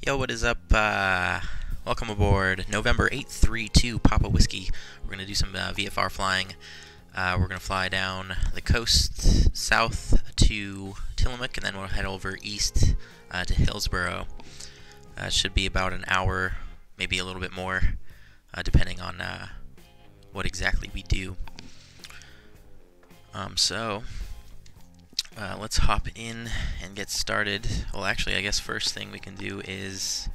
Yo, what is up? Welcome aboard November 832 Papa Whiskey. We're going to do some VFR flying. We're going to fly down the coast south to Tillamook, and then we'll head over east to Hillsboro. It should be about an hour, maybe a little bit more, depending on what exactly we do. Let's hop in and get started. Well, actually, I guess first thing we can do is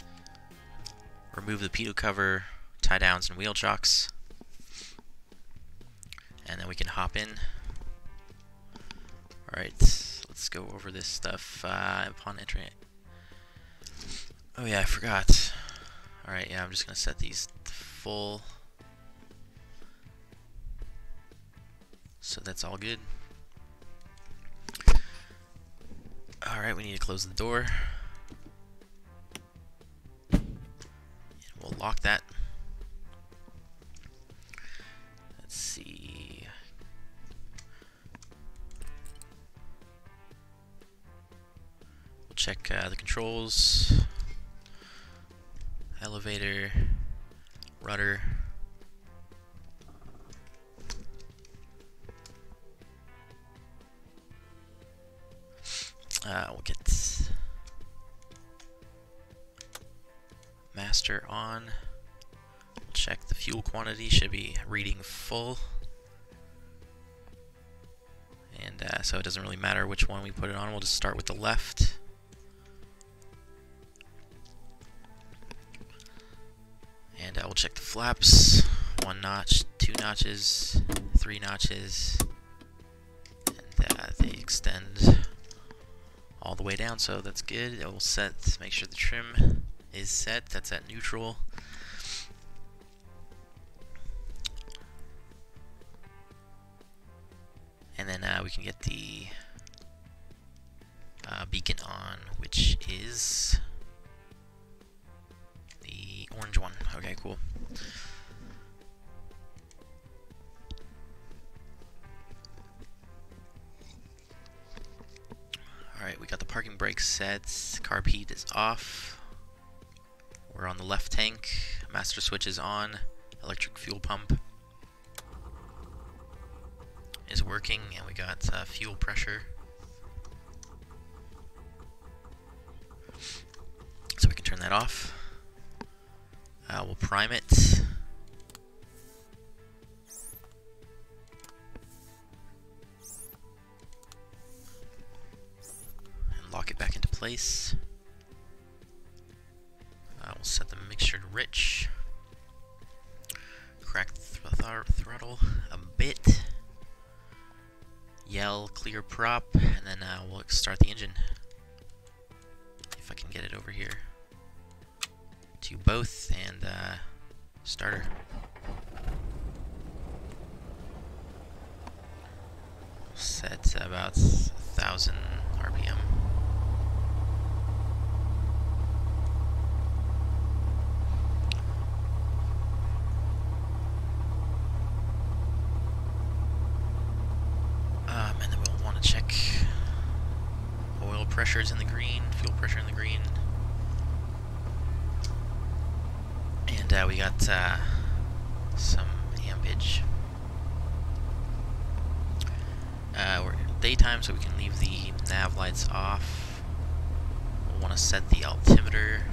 remove the pitot cover, tie downs, and wheel chocks, and then we can hop in. Alright, let's go over this stuff upon entering it. Oh yeah, I forgot. Alright, yeah, I'm just going to set these to full, so that's all good. Alright, we need to close the door. And we'll lock that. Let's see. We'll check the controls. Elevator. Rudder. We'll get master on. We'll check the fuel quantity, should be reading full. And so it doesn't really matter which one we put it on, we'll just start with the left. And we'll check the flaps. 1 notch, 2 notches, 3 notches. And they extend all the way down, so that's good. It will set, make sure the trim is set, that's at neutral. And then we can get the beacon on, which is the orange one. Okay, cool. Alright, we got the parking brakes set, carb heat is off, we're on the left tank, master switch is on, electric fuel pump is working, and we got fuel pressure. So we can turn that off. We'll prime it. Lock it back into place. We'll set the mixture to rich. Crack the throttle a bit. Yell clear prop, and then we'll start the engine. If I can get it over here to both and starter. Set about 1,000 RPM. And then we'll want to check oil pressure is in the green, fuel pressure in the green. And we got some ampage. We're in daytime, so we can leave the nav lights off. We'll want to set the altimeter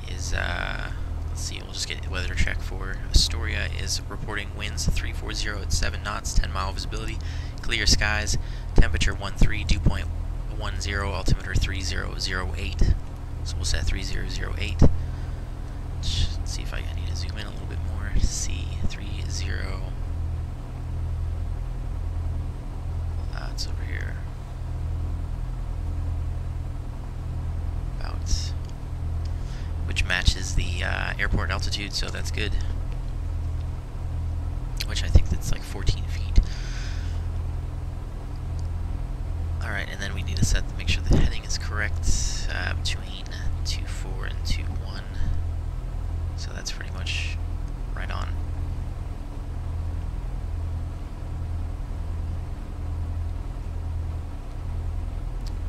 is, let's see, we'll just get weather check for Astoria is reporting winds 340 at 7 knots, 10 mile visibility, clear skies, temperature 13, dew point 10, altimeter 3008. So we'll set 3008. Let's see if I need to zoom in a little bit more to see 30. It's over here. About, which matches the airport altitude, so that's good. Which I think that's like 14 feet. Alright, and then we need to set, make sure the heading is correct between 24 and 21. So that's pretty much right on.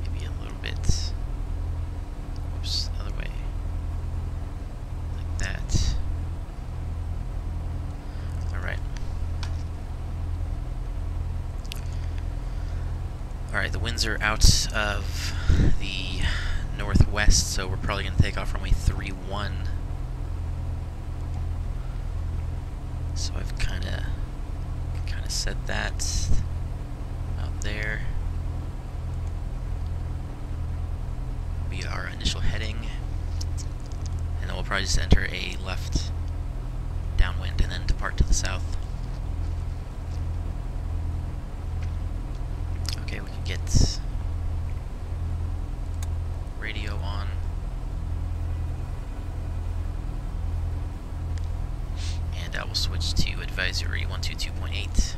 Maybe a little bit. Oops, other way. Alright, the winds are out of the northwest, so we're probably going to take off runway 31. So I've kind of set that out there. Be our initial heading, and then we'll probably just enter a left downwind and then depart to the south. Okay, we can get radio on. And I will switch to advisory 122.8.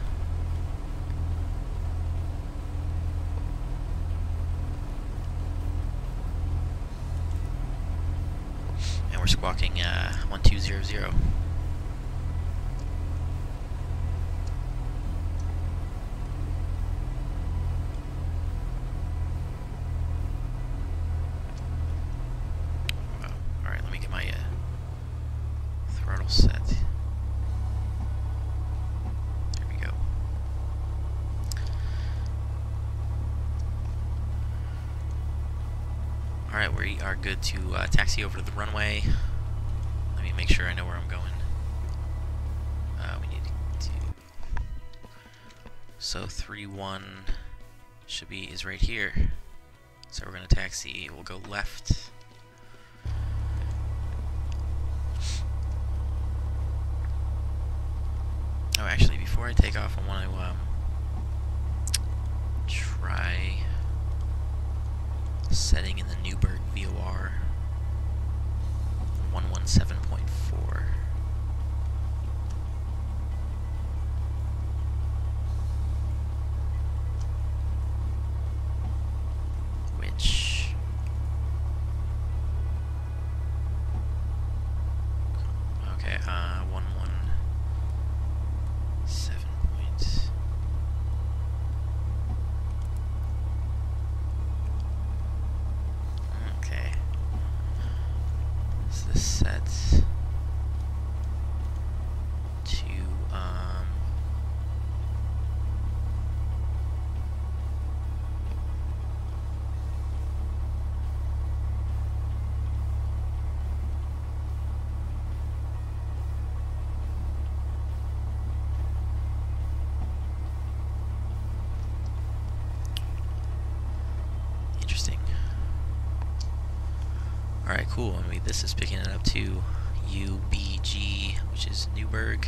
And we're squawking 1200. Alright, let me get my throttle set. There we go. Alright, we are good to taxi over to the runway. Let me make sure I know where I'm going. We need to... So 31 is right here. So we're going to taxi, we'll go left. Oh, actually, before I take off, I want to try setting in the Newburgh VOR 117.4. Which... Okay, 117. Okay. So this sets to interesting. Alright, cool. I mean, this is picking it up to UBG, which is Newburgh.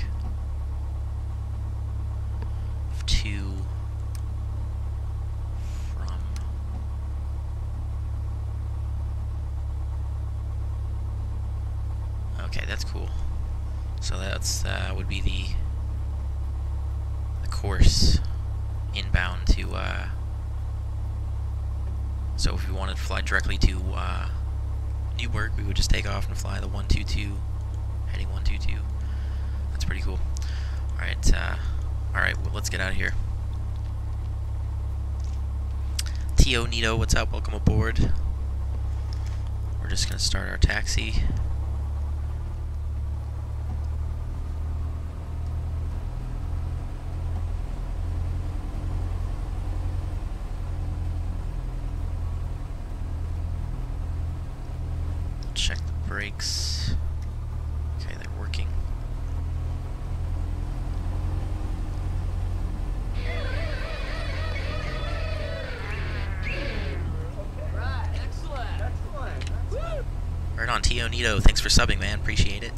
2 from... Okay, that's cool. So that's would be the course inbound to... So if we wanted to fly directly to Newburgh, we would just take off and fly the 122, heading 122. That's pretty cool. Alright, well, let's get out of here. T.O. Nito, what's up? Welcome aboard. We're just going to start our taxi. Check the brakes. Okay, they're working. Right, excellent. Woo! Right on, T.O. Nito. Thanks for subbing, man. Appreciate it.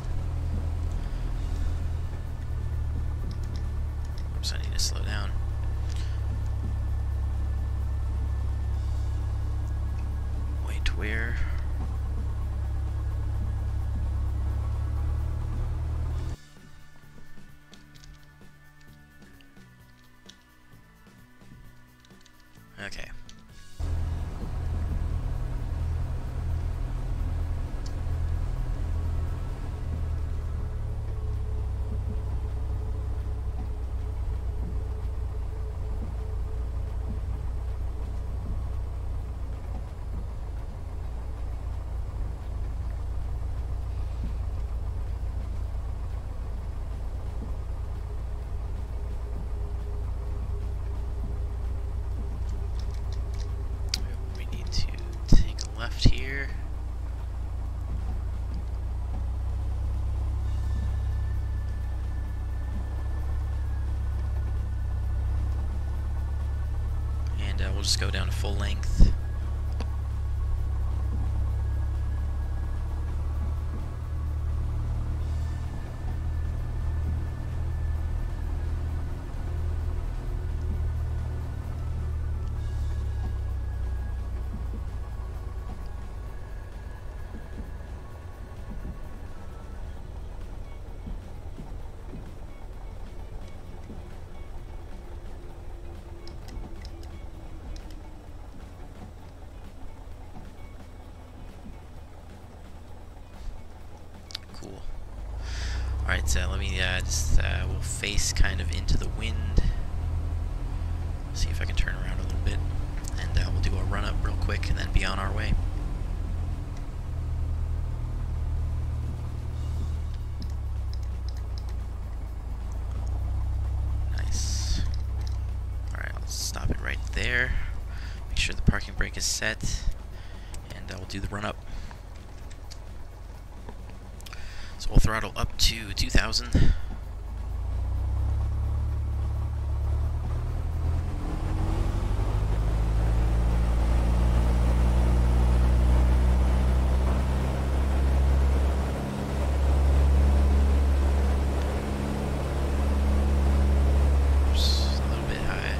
Oops, I need to slow down. Wait, where? Okay. and we'll just go down to full length. Cool. Alright, so let me we'll face kind of into the wind. See if I can turn around a little bit. And we'll do a run up real quick and then be on our way. Nice. Alright, I'll stop it right there. Make sure the parking brake is set. And we'll do the run up. So we'll throttle up to 2,000. Oops, a little bit high.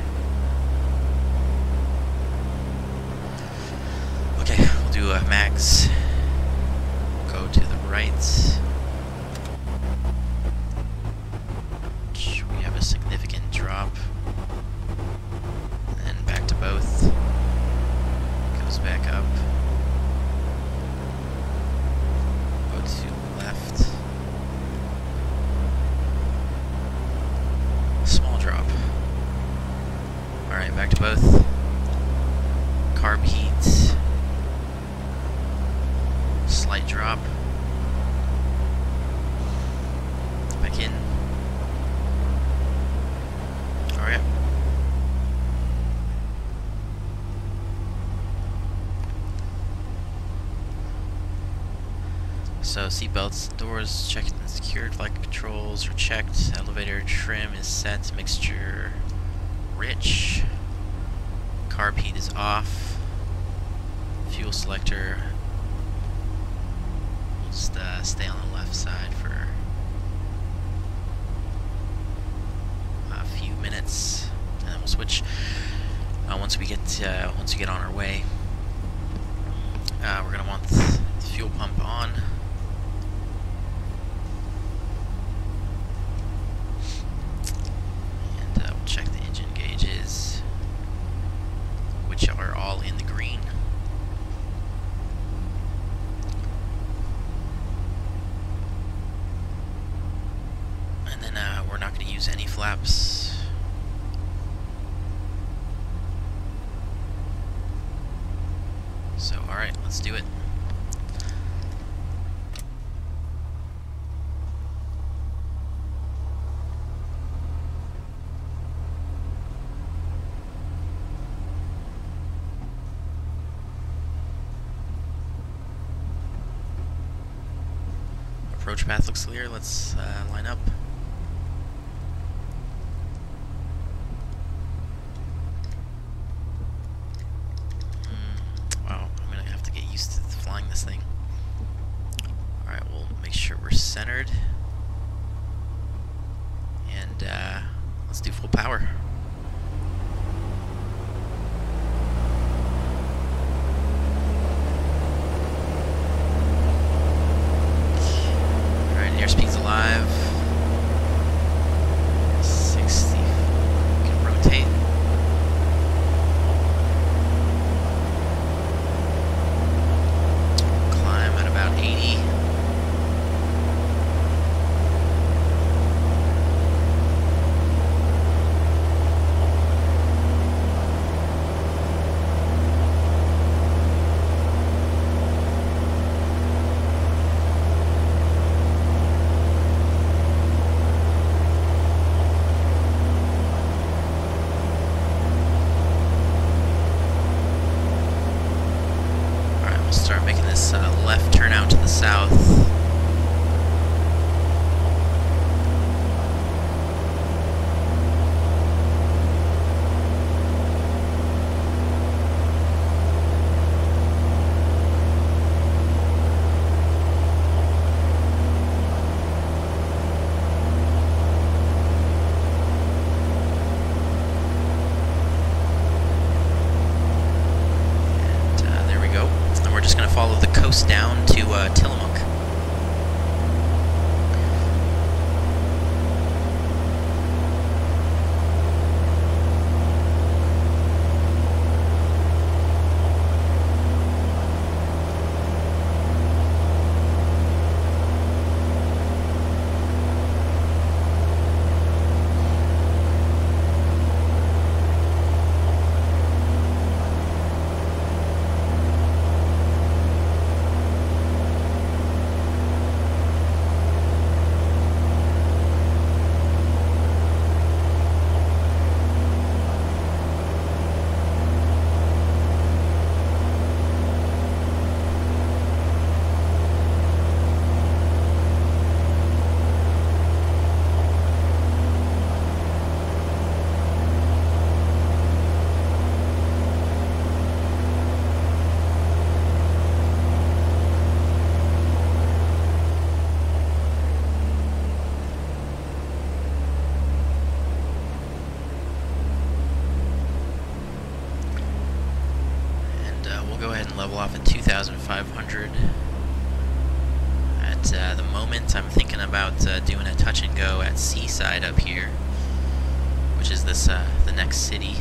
Okay, we'll do a max. Go to the right. Significant drop, and then back to both, goes back up, go to left, small drop. Alright, back to both, carb heat, slight drop, back in. Alright. So seatbelts, doors checked and secured, flight controls are checked, elevator trim is set, mixture rich, carb heat is off, fuel selector, we'll just stay on the left side for minutes, and then we'll switch once we get on our way. We're gonna want the fuel pump on, and we'll check the engine gauges, which are all in the green. And then we're not going to use any flaps. So, alright, let's do it. Approach path looks clear. Let's line up. Wow, I'm gonna have to get used to flying this thing. Alright, we'll make sure we're centered. And let's do full power. Airspeed's alive. 60. We can rotate. Climb at about 80. coast down to Tillamook. Level off at 2,500. At the moment, I'm thinking about doing a touch and go at Seaside up here, which is this the next city.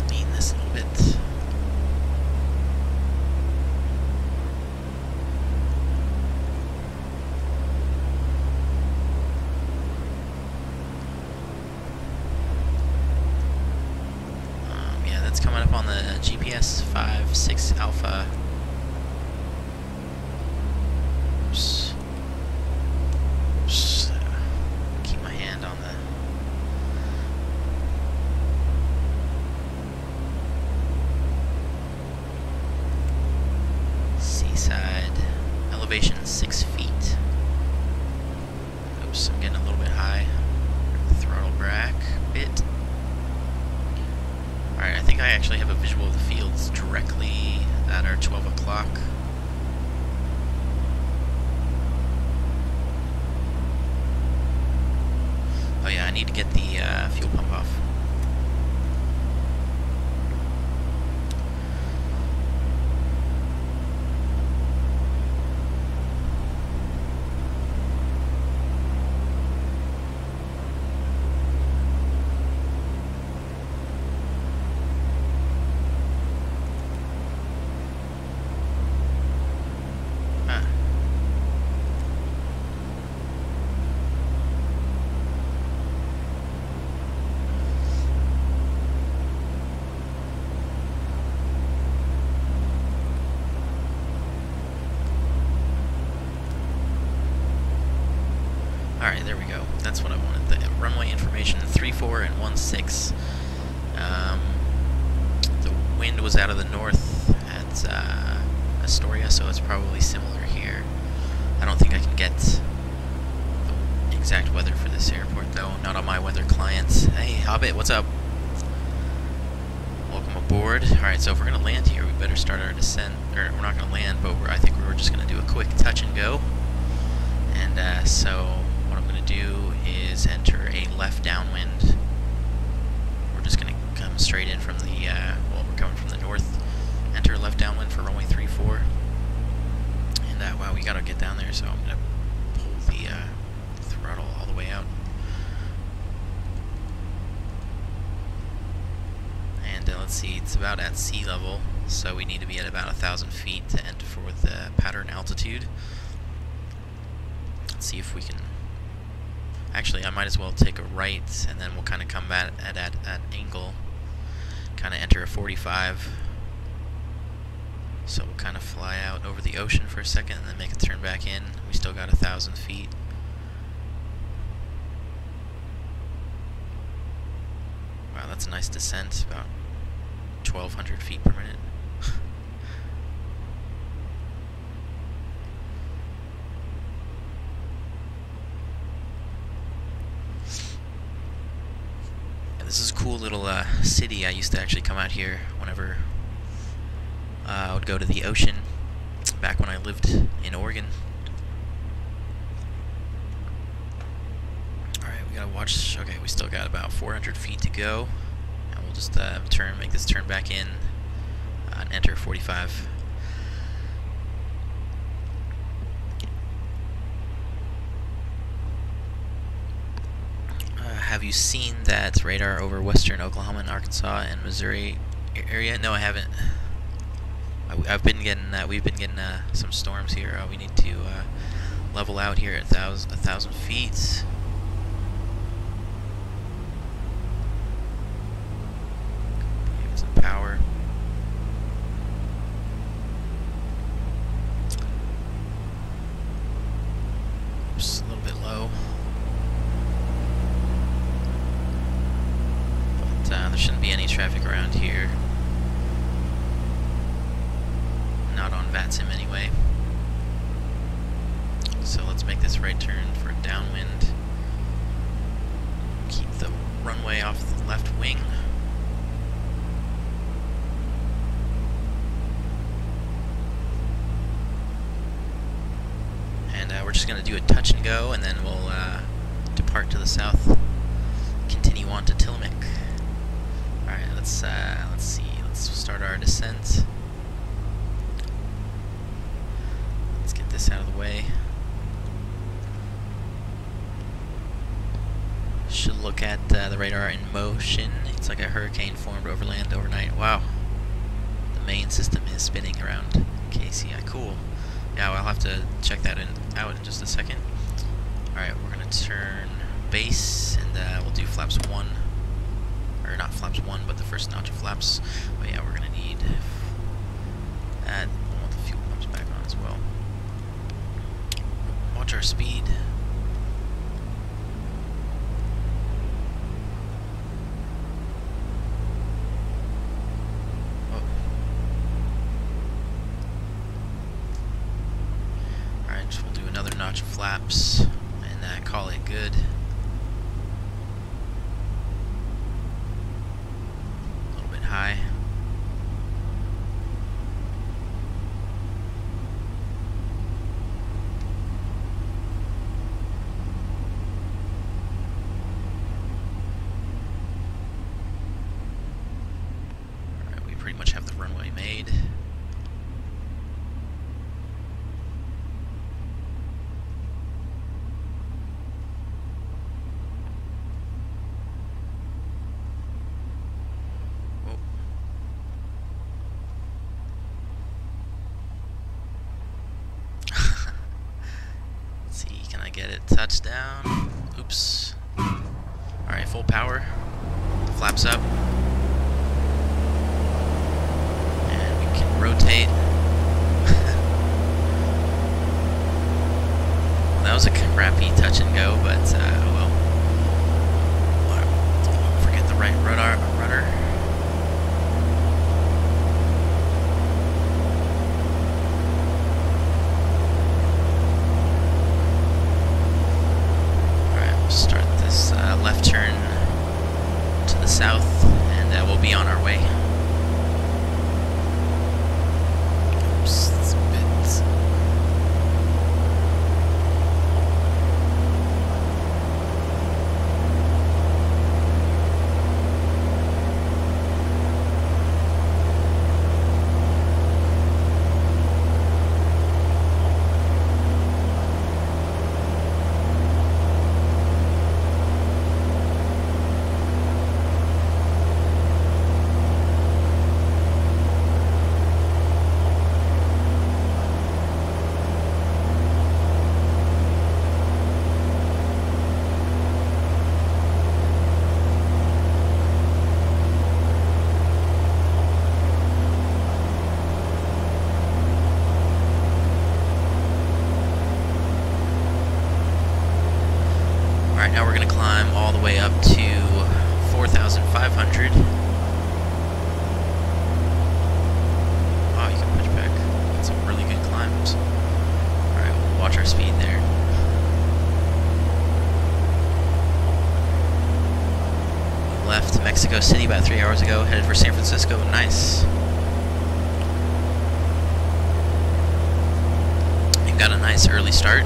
Lean this a little bit. Coming up on the GPS 5.6 Alpha. Oops. Oops. Keep my hand on the... Seaside. Elevation 6 feet. Oops, I'm getting a little bit high. Throttle back a bit. Alright, I think I actually have a visual of the fields directly at our 12 o'clock. Oh yeah, I need to get the fuel pump off. Alright, there we go. That's what I wanted. The runway information 34 and 16. The wind was out of the north at Astoria, so it's probably similar here. I don't think I can get the exact weather for this airport, though. Not on my weather clients. Hey, Hobbit, what's up? Welcome aboard. Alright, so if we're going to land here, we better start our descent. Or, we're not going to land, but I think we're just going to do a quick touch and go. And so what I'm going to do is enter a left downwind. We're just going to come straight in from the, well, we're coming from the north. Enter left downwind for runway 34. And wow, we got to get down there, so I'm going to pull the throttle all the way out. And let's see, it's about at sea level, so we need to be at about 1,000 feet to enter for the pattern altitude. Let's see if we can... Actually, I might as well take a right, and then we'll kind of come back at an angle, kind of enter a 45. So we'll kind of fly out over the ocean for a second, and then make a turn back in. We still got 1,000 feet. Wow, that's a nice descent, about 1,200 feet per minute. This is a cool little city. I used to actually come out here whenever I would go to the ocean back when I lived in Oregon. We gotta watch. Okay, we still got about 400 feet to go, and we'll just make this turn back in and enter 45. Have you seen that radar over western Oklahoma and Arkansas and Missouri area? No, I haven't. I've been getting we've been getting some storms here. We need to level out here at 1,000 feet. Give some power. Oops, a little bit low. There shouldn't be any traffic around here. Not on VATSIM anyway. So let's make this right turn for downwind. Keep the runway off the left wing. And we're just going to do a touch and go, and then we'll depart to the south. Continue on to Tillamook. Alright, let's see. Let's start our descent. Let's get this out of the way. Should look at the radar in motion. It's like a hurricane formed over land overnight. Wow. The main system is spinning around KCI. Cool. Yeah, well, I'll have to check that out in just a second. Alright, we're going to turn base, and we'll do flaps 1. Or not flaps 1, but the first notch of flaps. But yeah, we're going to need that. I want the fuel pumps back on as well. Watch our speed. Oh. Alright, so we'll do another notch of flaps and call it good. High. Alright, we pretty much have the runway made. Get it, touchdown. Oops. Alright, full power. Flaps up. And we can rotate. That was a crappy touch and go, but oh well. Forget the right rudder. Left turn to the south, and we'll be on our way. Oops, that's a bit. Now we're going to climb all the way up to 4,500. Wow, you can push back. That's some really good climbs. Alright, we'll watch our speed there. We left Mexico City about 3 hours ago, headed for San Francisco. Nice. We got a nice early start.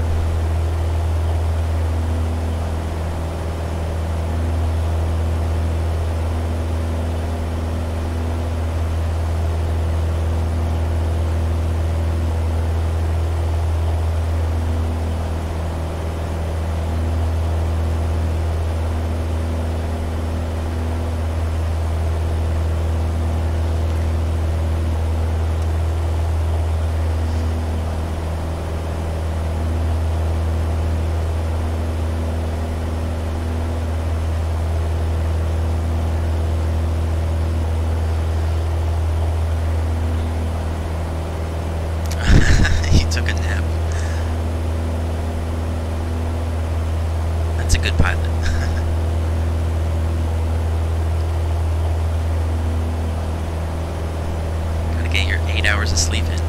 8 hours of sleep in.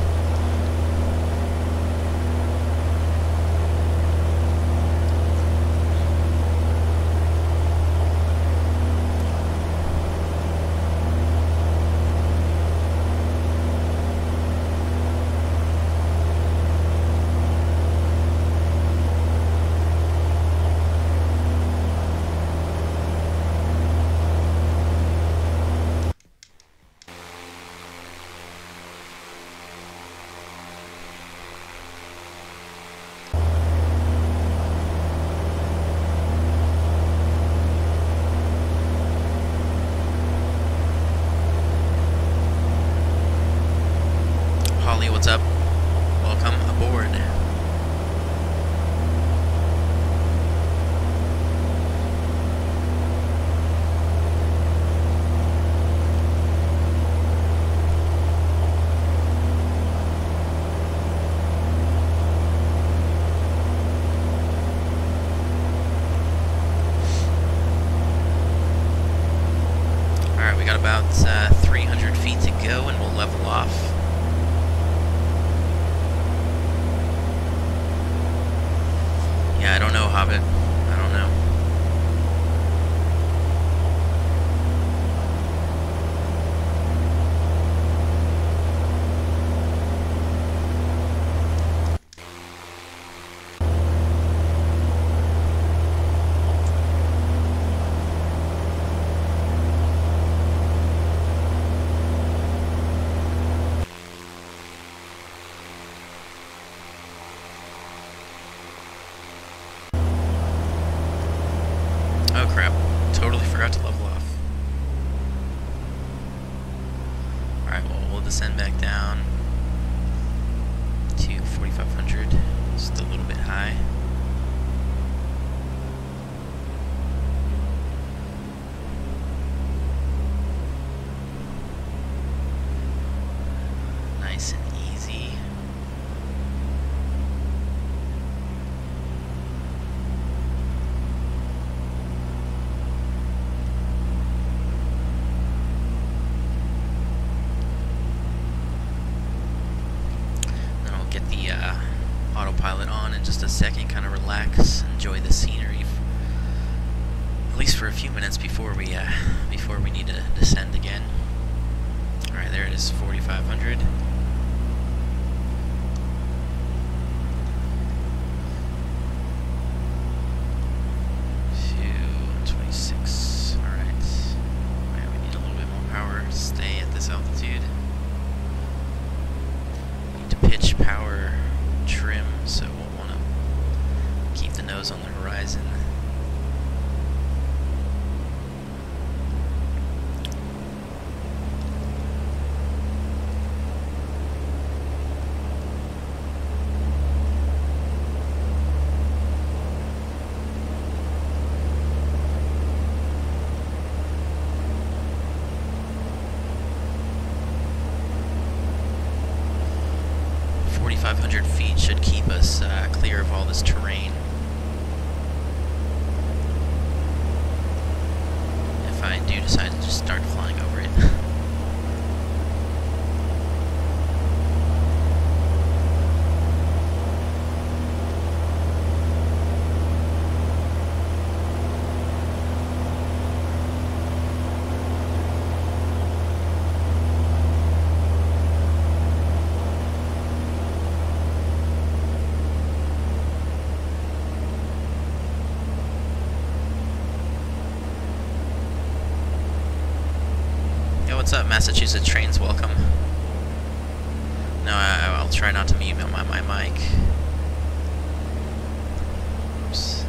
What's up? Welcome aboard. Alright, we got about 300 feet to go and we'll level off. Yeah, I don't know, Hobbit. I don't know. Oh crap, totally forgot to level off. Alright, well, we'll descend back down to 4,500. Still a little bit high. Nice and easy. Get the autopilot on in just a second, kind of relax, enjoy the scenery, at least for a few minutes before we need to descend again. All right, there it is, 4,500. To 26. All right. Yeah, we need a little bit more power to stay at this altitude. Pitch, power, trim, so we'll want to keep the nose on the horizon. Feet should keep us clear of all this terrain. If I do decide to just start flying over it. What's up, Massachusetts Trains? Welcome. No, I'll try not to mute my mic. Oops.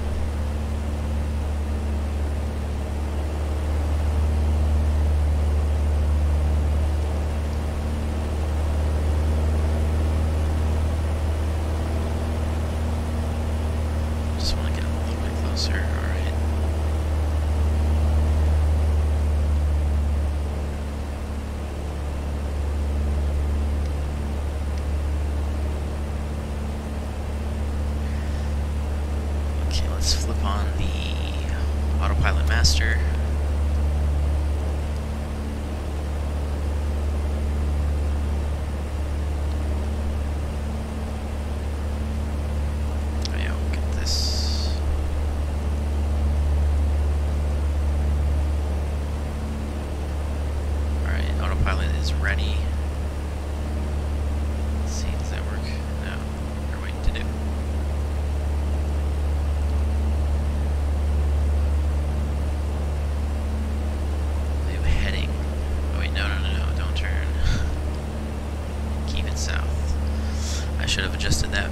Just want to get a little bit closer. All right. Let's flip on the autopilot master. ready. Let's see, does that work? No. We're waiting to do. New heading. Oh wait, no, don't turn. Keep it south. I should have adjusted that.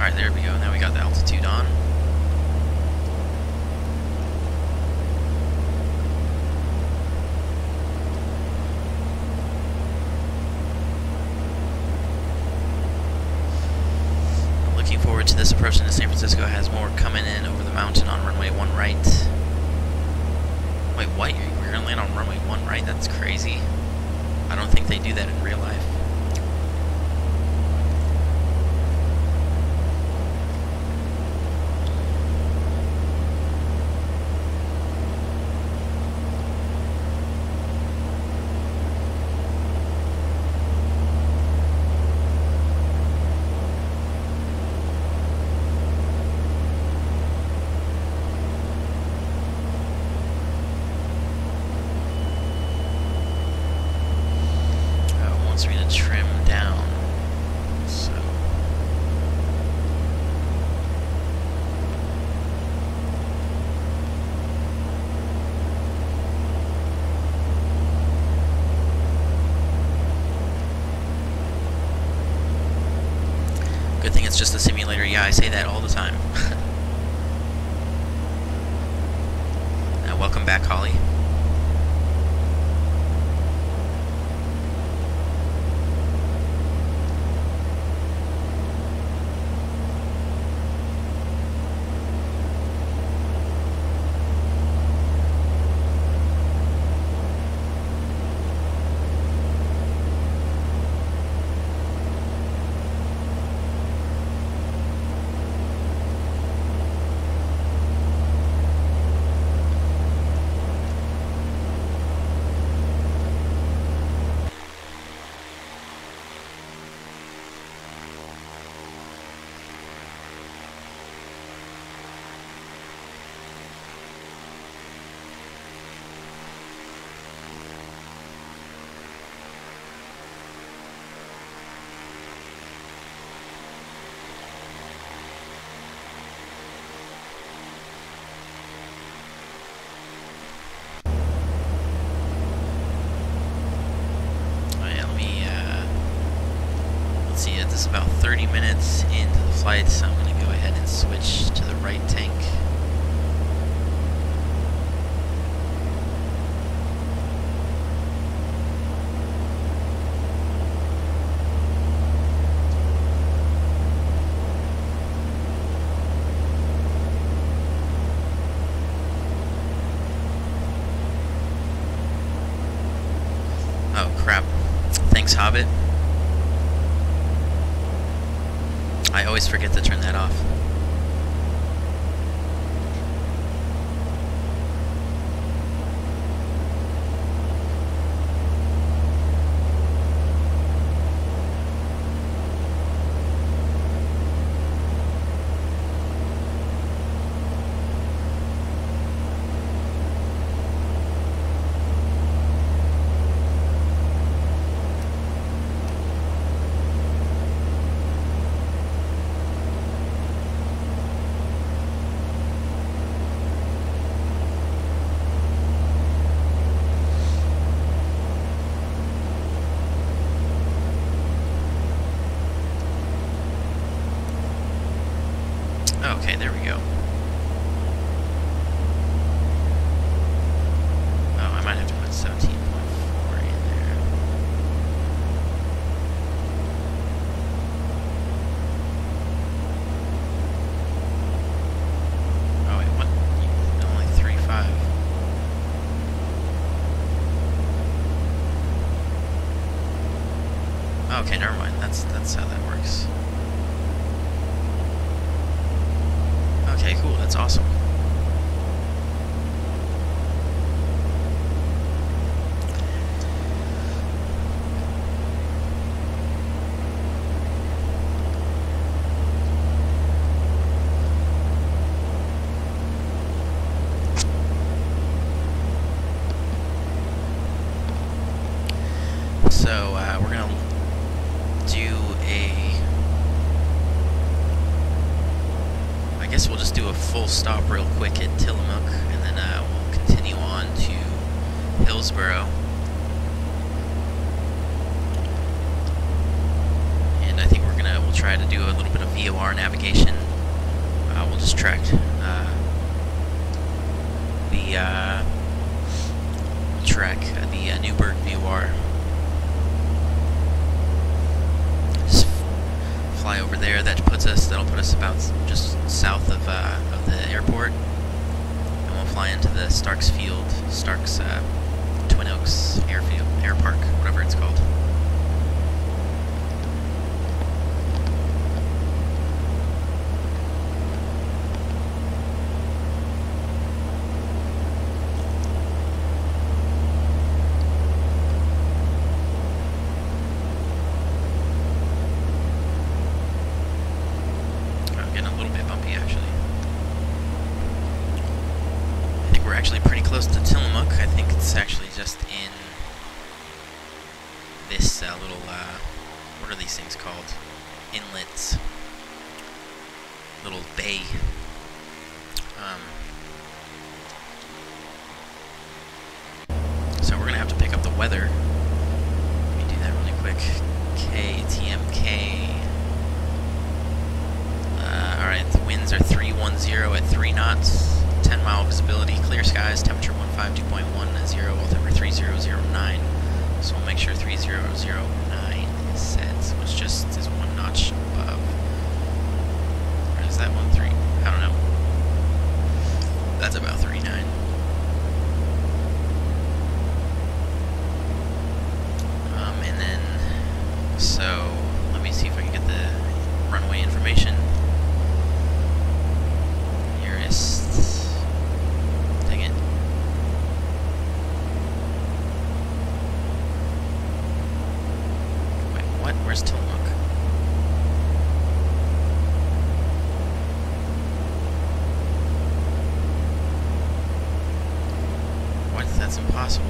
Alright, there we go. Now we got the altitude on. Looking forward to this approach into San Francisco. Has more coming in over the mountain on runway 1 right. Wait, what? You're going to land on runway 1 right? That's crazy. I don't think they do that in real life. Wants me to trim down, so good thing it's just a simulator. Yeah, I say that all the time. Welcome back, Holly. This is about 30 minutes into the flight, so I'm going to go ahead and switch to the right tank. Oh crap. Thanks, Hobbit. I always forget to turn that off. Okay, there we go. Oh, I might have to put 17.4 in there. Oh wait, what? Only 3.5. Okay, never mind. That's how that works. Okay, cool. That's awesome. So we're gonna do I guess we'll just do a full stop real quick at Tillamook, and then we'll continue on to Hillsboro. And I think we'll try to do a little bit of VOR navigation. We'll just track the Newburgh VOR. Just fly over there. That'll put us about just south of the airport, and we'll fly into the Starks Twin Oaks Air Park, whatever it's called. Close to Tillamook. I think it's actually just in this little, what are these things called? Inlets. Little bay. So we're gonna have to pick up the weather. Let me do that really quick. TMK. Alright, the winds are 310 at 3 knots. 10-mile visibility, clear skies, temperature 152.10, 0, altimeter 3009. So we'll make sure 3009 is set, which just is 1 notch above. Or is that 13? I don't know. That's about 39. And then, so let me see if I can get the runway information. Where's Tillamook? What? That's impossible.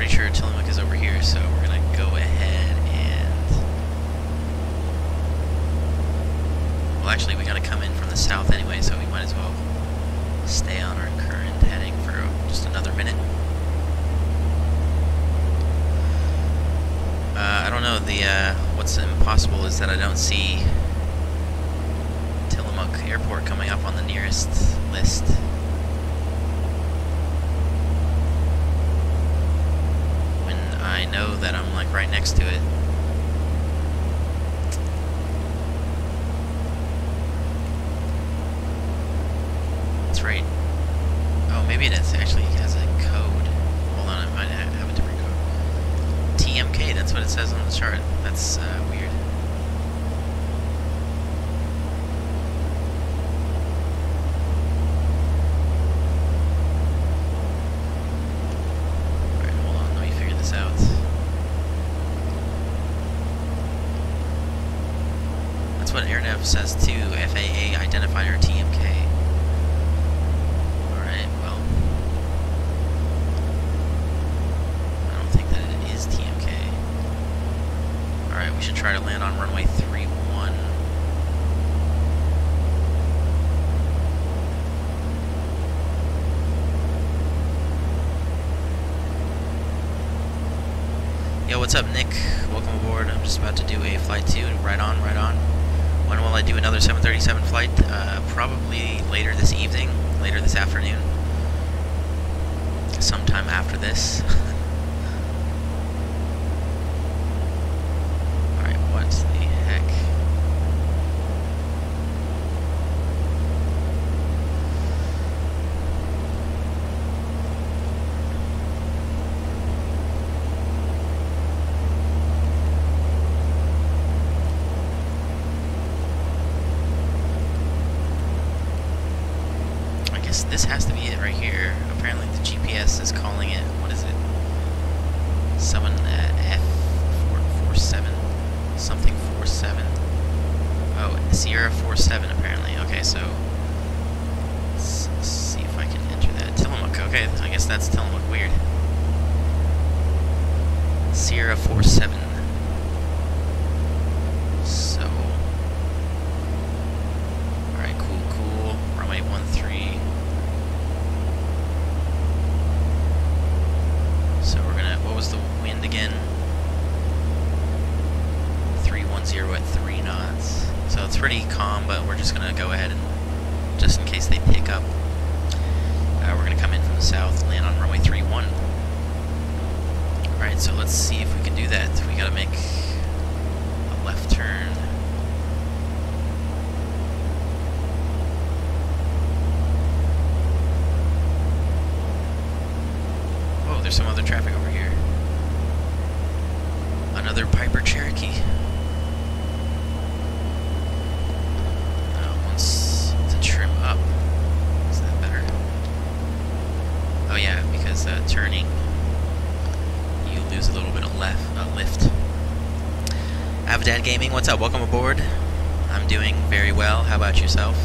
Sure, Tillamook is over here, so we're gonna go ahead and, well, actually we gotta come in from the south anyway, so we might as well stay on our current heading for just another minute. I don't know, what's impossible is that I don't see Tillamook Airport coming up on the nearest list. I know that I'm like right next to it. It's right. Oh, maybe it actually has a code. Hold on, it might have a different code. TMK, that's what it says on the chart. That's weird. What AirNav says too, FAA identifier TMK. Alright, well, I don't think that it is TMK. Alright, we should try to land on runway 31. what's up, Nick? Welcome aboard. I'm just about to do a flight 2. Right on, right on. When will I do another 737 flight? Probably later this evening, later this afternoon. Sometime after this. Alright, what the heck? This has to be it right here. Apparently the GPS is calling it, what is it? Someone F447 something 47. Oh, Sierra 47 apparently. Okay, so let's see if I can enter that. Tillamook. Okay, I guess that's Tillamook. Weird. Sierra 47. So, alright, cool. Runway 13. So we're gonna, what was the wind again? 310 at 3 knots. So it's pretty calm, but we're just gonna go ahead and, just in case they pick up, we're gonna come in from the south, land on runway 31. Alright, so let's see if we can do that. We gotta make a left turn. There's some other traffic over here. Another Piper Cherokee. Wants to trim up. Is that better? Oh yeah, because turning, you lose a little bit of lift. Avidad Gaming, what's up? Welcome aboard. I'm doing very well. How about yourself?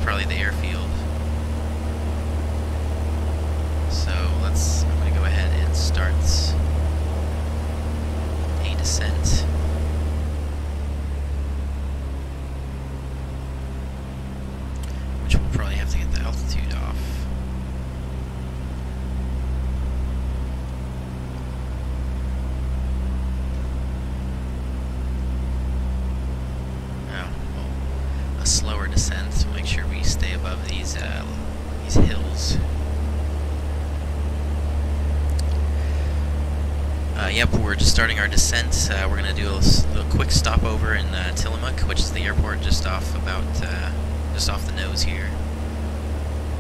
Probably the airfield. So I'm going to go ahead and start a descent. Which we'll probably have to get the altitude off. A slower descent to make sure we stay above these hills. Yep, we're just starting our descent. We're gonna do a little quick stopover in Tillamook, which is the airport just off the nose here,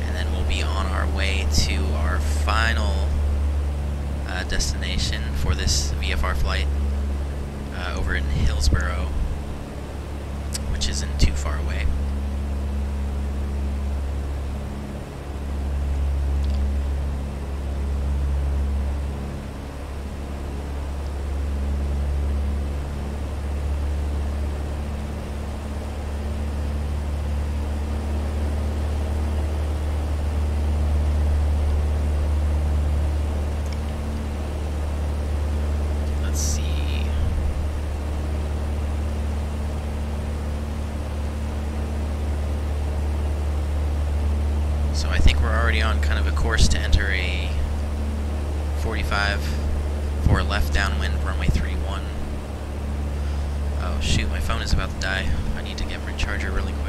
and then we'll be on our way to our final destination for this VFR flight over in Hillsboro, which isn't too far away. Let's see. So I think we're already on kind of a course to enter a 45 for a left downwind runway 31. Oh shoot, my phone is about to die. I need to get my charger really quick.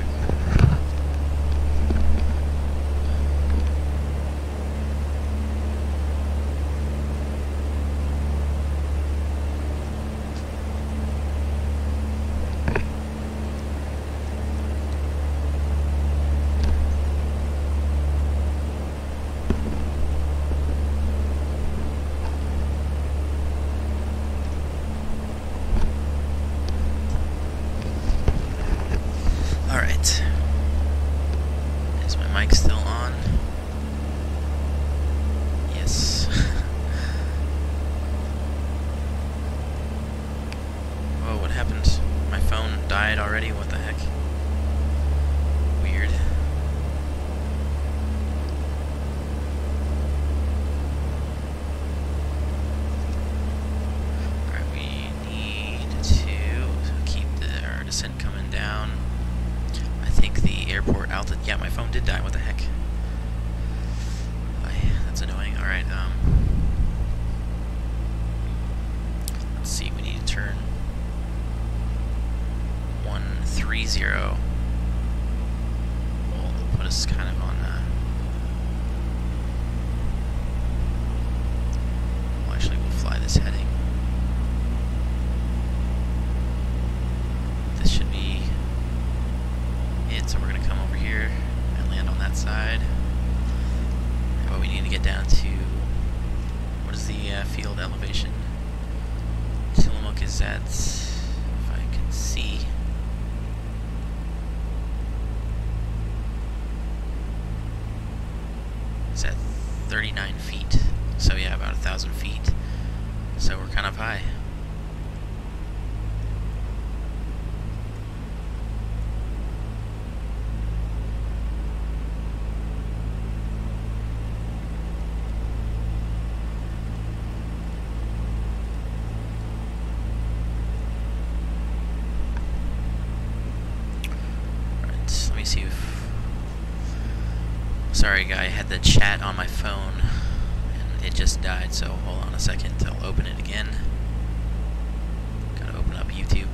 Alright. Is my mic still on? Yes. Whoa, what happened? My phone died already? What the heck? Weird. Alright, we need to keep our descent coming down. I think the airport altitude. Yeah, my phone did die. What the heck? 30 will put us kind of on. Well, actually, we'll fly this heading. This should be it. So we're gonna come over here and land on that side. But we need to get down to, what is the field elevation? Tillamook is at, if I can see, it's at 39 feet. So yeah, about 1,000 feet. So we're kind of high. See if, sorry guy, I had the chat on my phone and it just died, so hold on a second, I'll open it again. Gotta open up YouTube.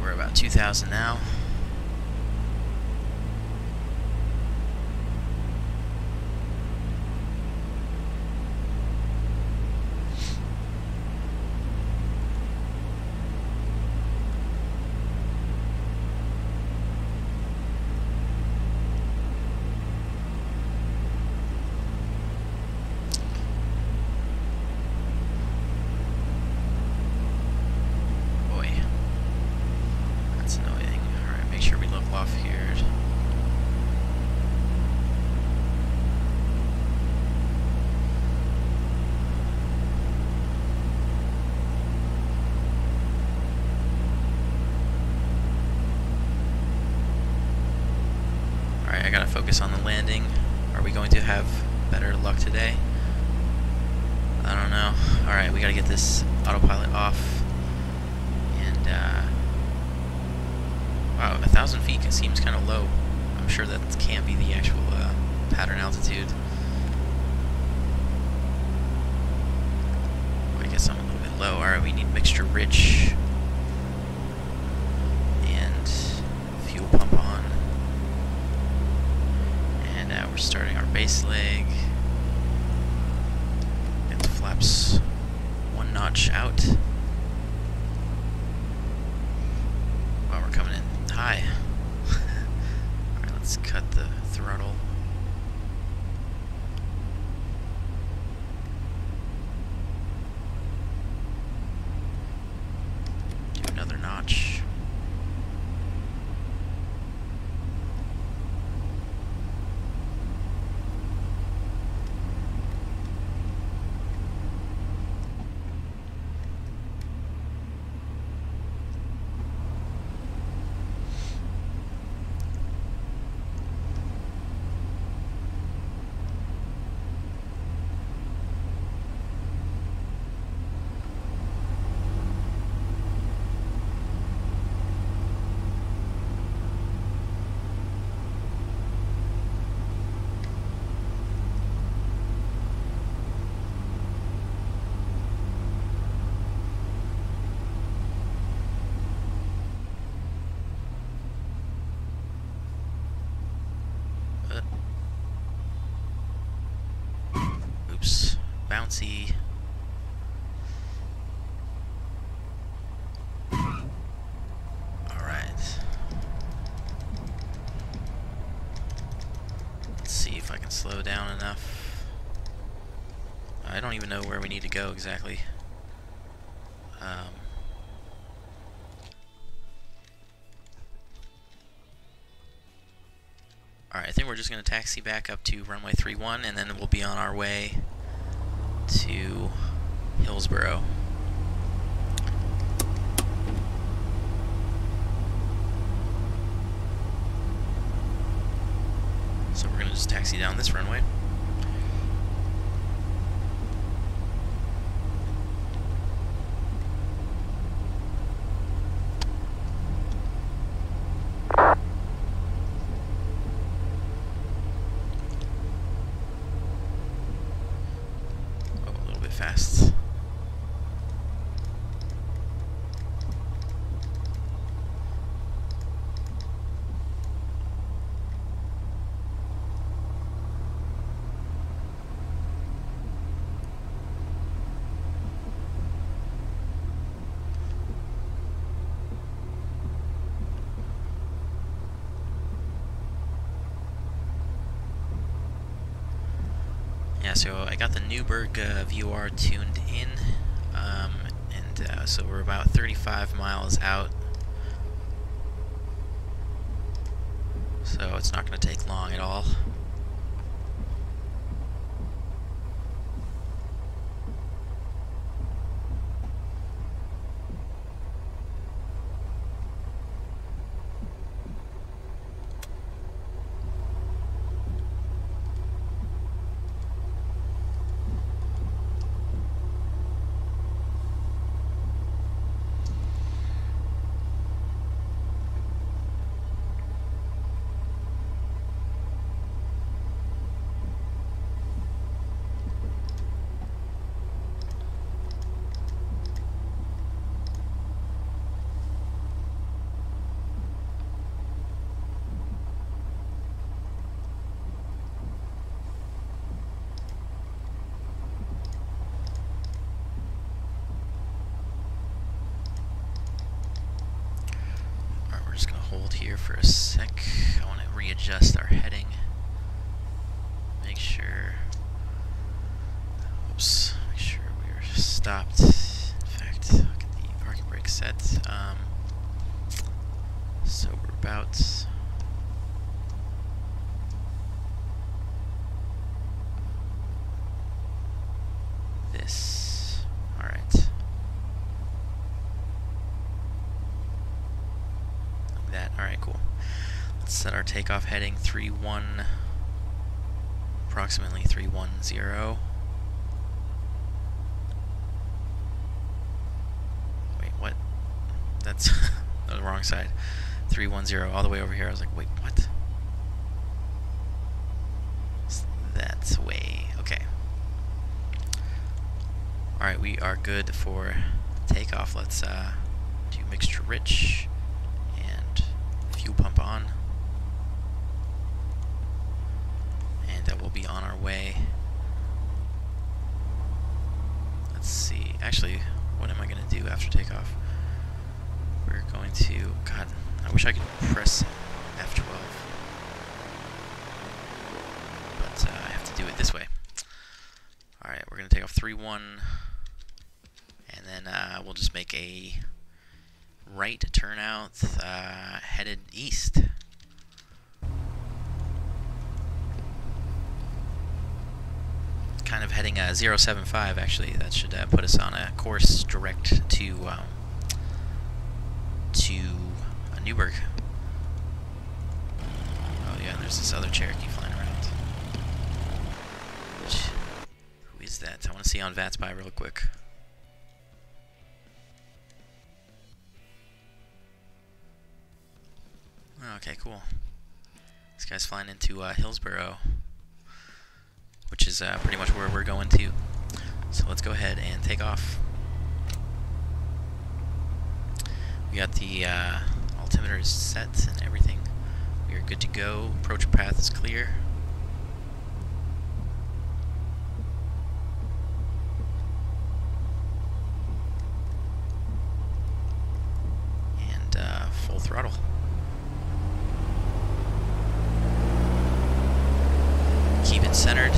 We're about 2,000 now. Alright, I gotta focus on the landing. Are we going to have better luck today? I don't know. Alright, we gotta get this autopilot off. And, wow, 1,000 feet seems kind of low. I'm sure that can't be the actual pattern altitude. I guess I'm a little bit low. Alright, we need mixture rich. And fuel pump on. We're starting our base leg. Get the flaps one notch out. Wow, we're coming in high. Alright, let's cut the throttle. Do another notch. Oops, bouncy. Alright. Let's see if I can slow down enough. I don't even know where we need to go exactly. Alright, I think we're just going to taxi back up to runway 31 and then we'll be on our way to Hillsboro. So we're going to just taxi down this runway. fast. Yeah, so I got the Newberg VR tuned in, and so we're about 35 miles out, so it's not going to take long at all. We're just going to hold here for a sec. I want to readjust our heading. Make sure... Oops. Make sure we're stopped. In fact, I'll get the parking brake set. So we're about... this. Alright. That. Alright, cool. Let's set our takeoff heading approximately 310. Wait, what? That's the wrong side. 310 all the way over here. I was like, wait, what? That's way. Okay. Alright, we are good for takeoff. Let's do mixture rich. Fuel pump on, and we'll be on our way. Let's see, actually, what am I going to do after takeoff? We're going to, God, I wish I could press F12, but I have to do it this way. Alright, we're going to take off 3-1, and then we'll just make a right turnout headed east. Kind of heading 075 actually. That should put us on a course direct to Newberg. Oh yeah, there's this other Cherokee flying around. Who is that? I want to see on VATSIM real quick. Okay, cool. This guy's flying into Hillsboro, which is pretty much where we're going to. So let's go ahead and take off. We got the altimeter set and everything. We are good to go. Approach path is clear. And full throttle. Keep it centered.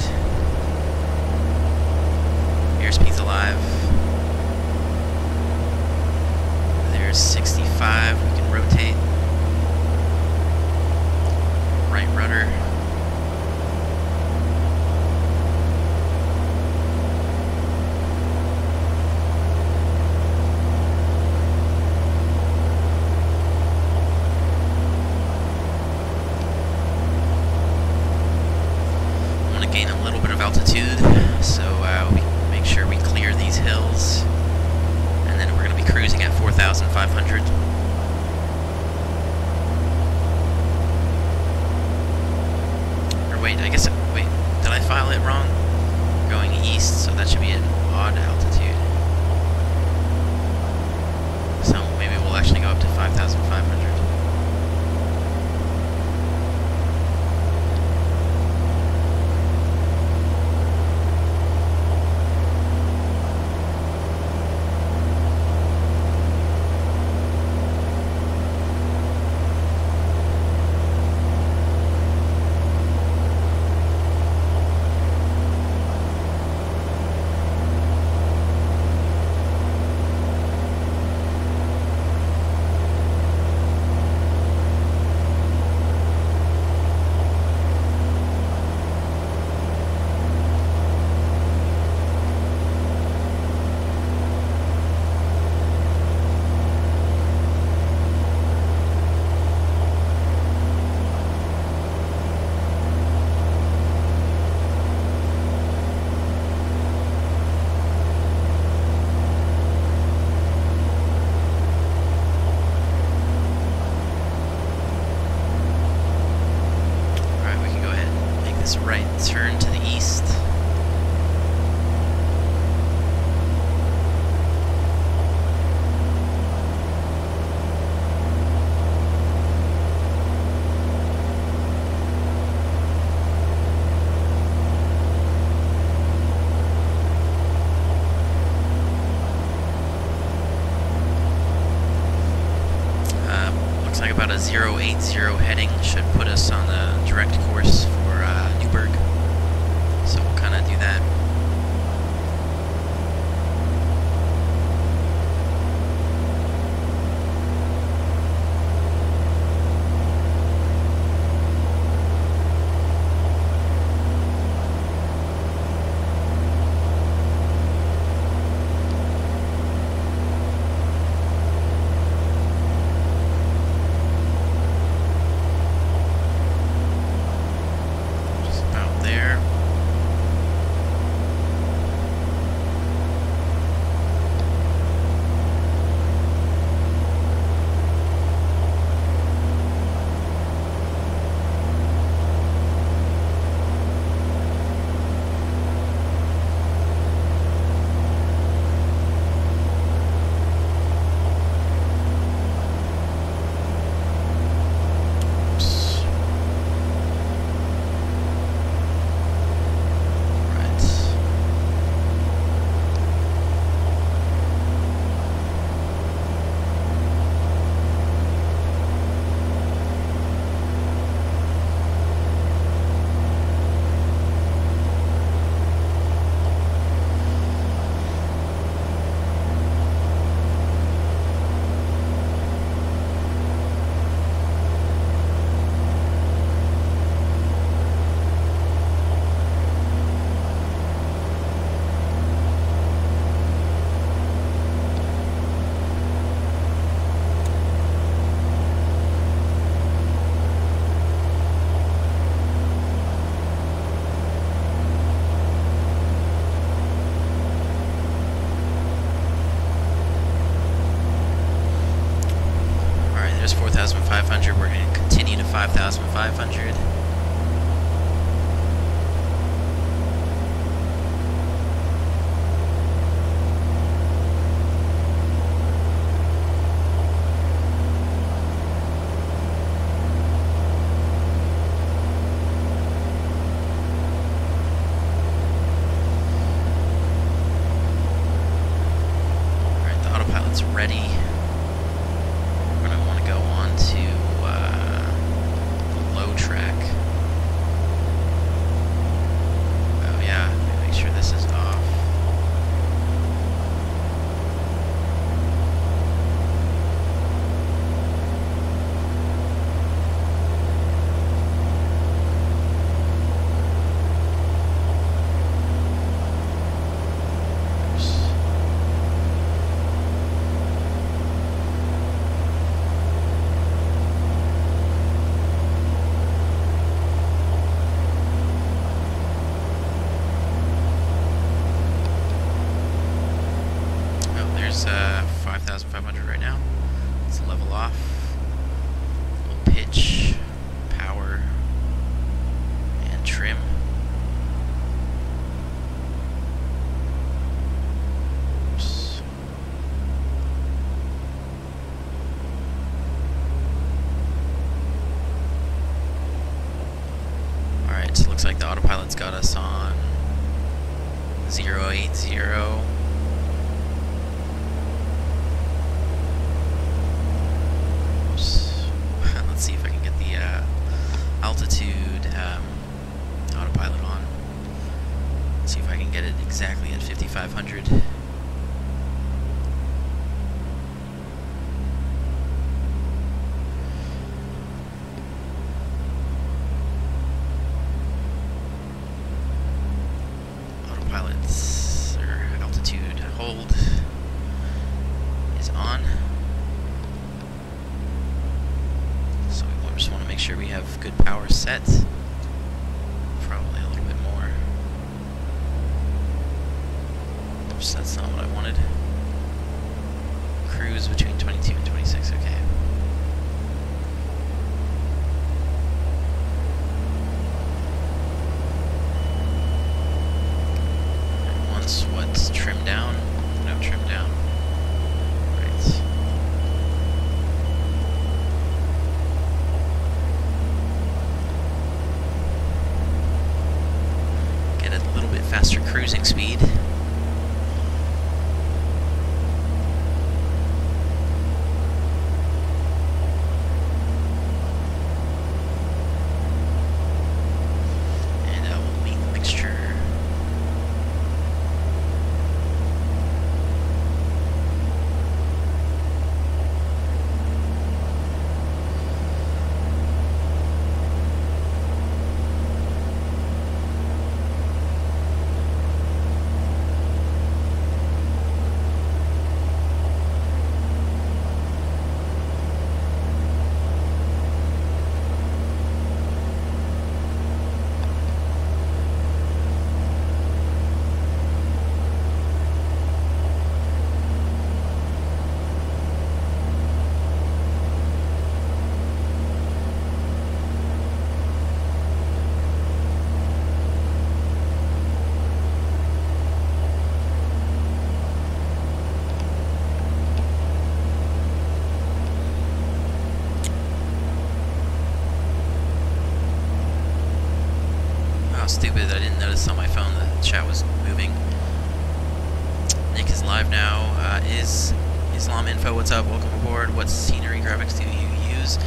Airspeed's alive. There's 65. We can rotate. Right rudder. Gain a little bit of altitude, so we make sure we clear these hills, and then we're going to be cruising at 4,500. Or wait, I guess, wait, did I file it wrong? Going east, so that should be an odd altitude. So maybe we'll actually go up to 5,500. Right turn to the east. Looks like about a 080 heading should put us on the direct course for Newburgh. So we'll kind of do that. There's 4,500. We're going to continue to 5,500. Alright, the autopilot's ready. Track. Oh yeah, make sure this is off. There's 5,500 right now. Let's level off. We'll pitch, power, and trim. looks like the autopilot's got us on 080. Oops. Let's see if I can get the altitude autopilot on. See if I can get it exactly at 5,500. Autopilot's or altitude hold is on. So we just want to make sure we have good power set. Probably a little bit more. Oops, that's not what I wanted. Cruise between 22 and 26, okay. And once what's trimmed down? No trim down. Right. Get a little bit faster cruising speed. Stupid, I didn't notice on my phone that the chat was moving. Nick is live now. Is Islam Info, what's up? Welcome aboard. What scenery graphics do you use?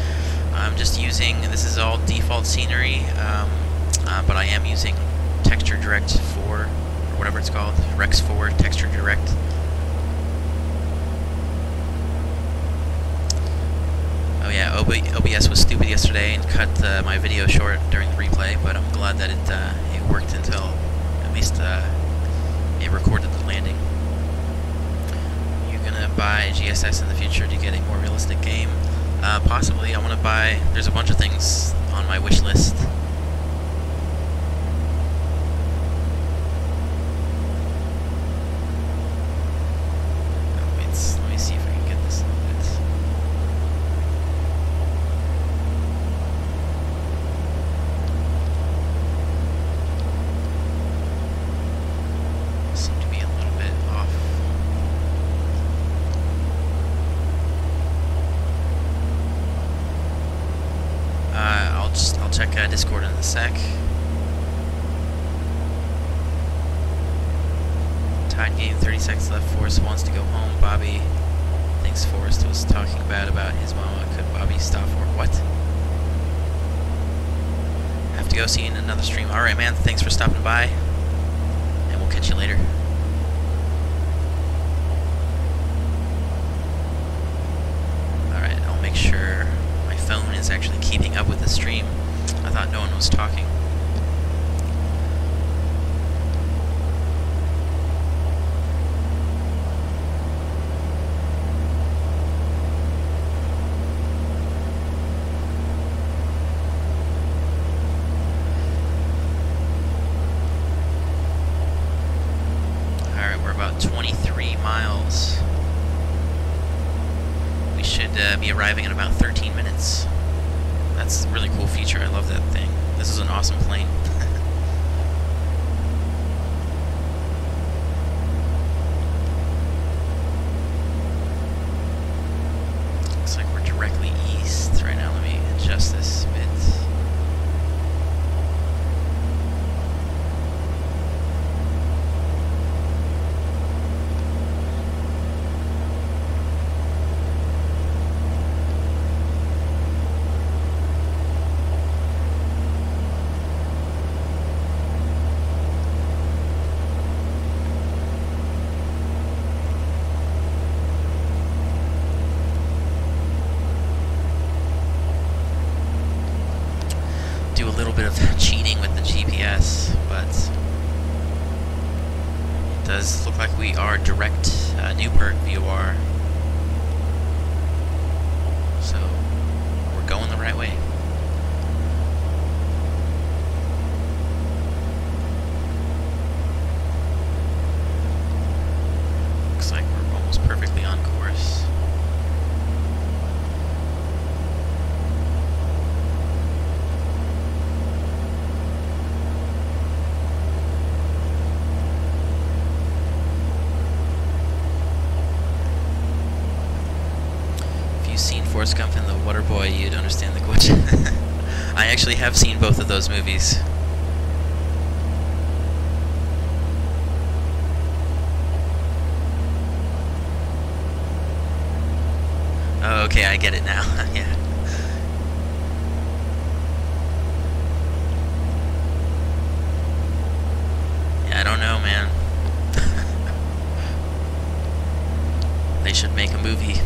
I'm just using, this is all default scenery, but I am using Texture Direct 4, or whatever it's called, Rex 4 Texture Direct. Oh yeah, OBS was stupid yesterday and cut my video short during the replay, but I'm glad that it worked until at least it recorded the landing. You're gonna buy GSX in the future to get a more realistic game? Possibly. I want to buy. There's a bunch of things on my wish list. Discord in a sec. Tied game, 30 seconds left. Forrest wants to go home. Bobby thinks Forrest was talking bad about his mama. Could Bobby stop for what? Have to go see you in another stream. Alright, man. Thanks for stopping by. And we'll catch you later. Alright, I'll make sure my phone is actually keeping up with the stream. I thought no one was talking. Alright, we're about 23 miles. We should be arriving in about 13 minutes. That's a really cool feature. I love that thing. This is an awesome plane. Looks like we're directly east right now. Let me adjust this a bit. does look like we are direct Newport VOR. So we're going the right way. Looks like we're almost perfectly on course. Seen Forrest Gump and The Waterboy, you'd understand the question. I actually have seen both of those movies. Oh, okay, I get it now. Yeah. Yeah, I don't know, man. They should make a movie.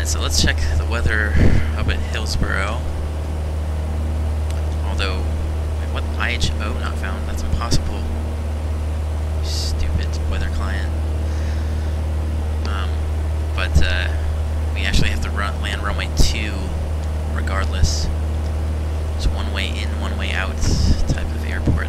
So let's check the weather up at Hillsboro. Although, what IHO not found? That's impossible. Stupid weather client. But we actually have to land runway 2 regardless. It's one way in, one way out type of airport.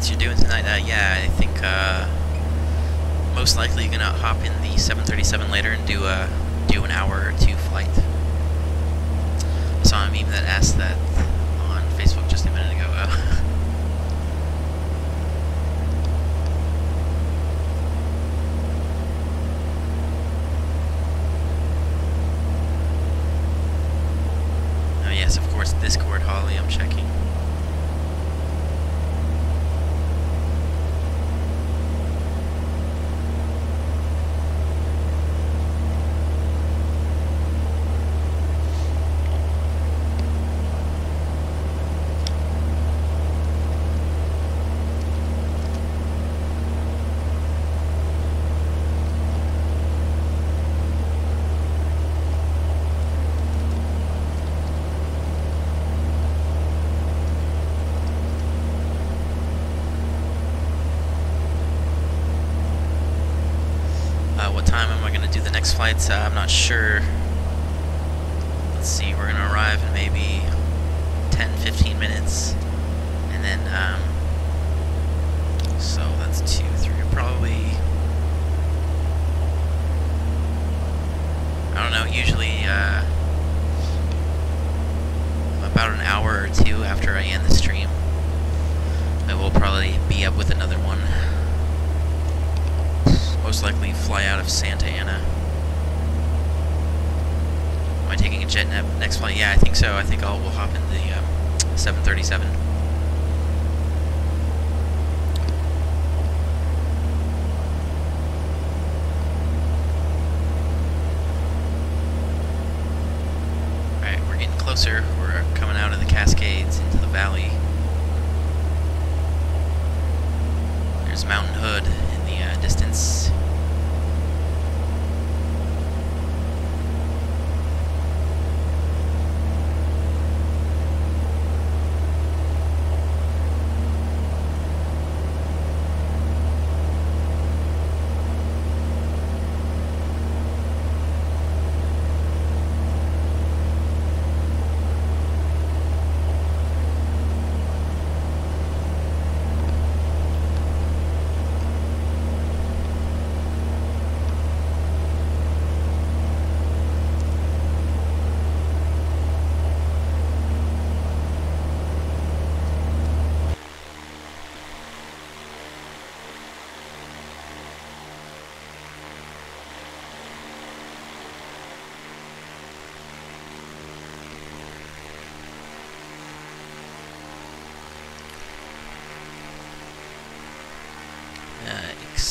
You're doing tonight? Yeah, I think most likely you're gonna hop in the 737 later and do an hour or 2 flight. I saw a meme that asked that on Facebook just a minute ago. Oh yes, of course, Discord Holly, I'm checking. Flights, I'm not sure. Let's see, we're gonna arrive in maybe 10-15 minutes, and then so that's 2, 3, probably, I don't know, usually about an hour or 2 after I end the stream I will probably be up with another one. Most likely fly out of Santa Ana. Am I taking a jet next flight? Yeah, I think so. I think we'll hop in the 737. Alright, we're getting closer. We're coming out of the Cascades into the valley. There's Mountain Hood in the distance.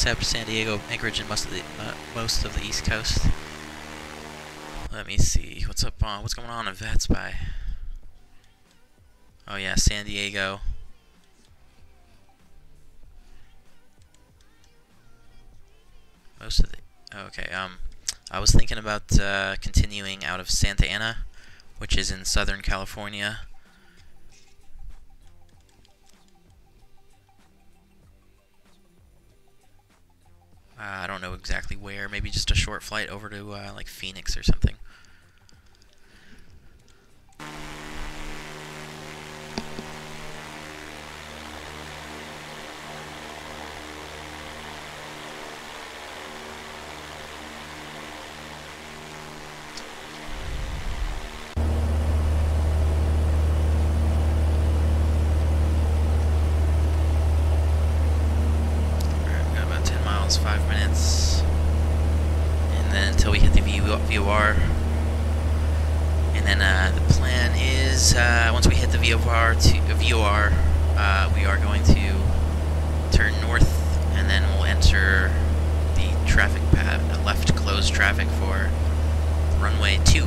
except San Diego, Anchorage, and most of the East Coast. Let me see what's going on in VATSIM. Oh yeah, San Diego. Most of the okay. I was thinking about continuing out of Santa Ana, which is in Southern California. I don't know exactly where. Maybe just a short flight over to like Phoenix or something. Alright, we got about 10 miles, 5 minutes. And then until we hit the VOR. And then the plan is, once we hit the VOR, we are going to turn north, and then we'll enter the traffic pad, left closed traffic for runway 2.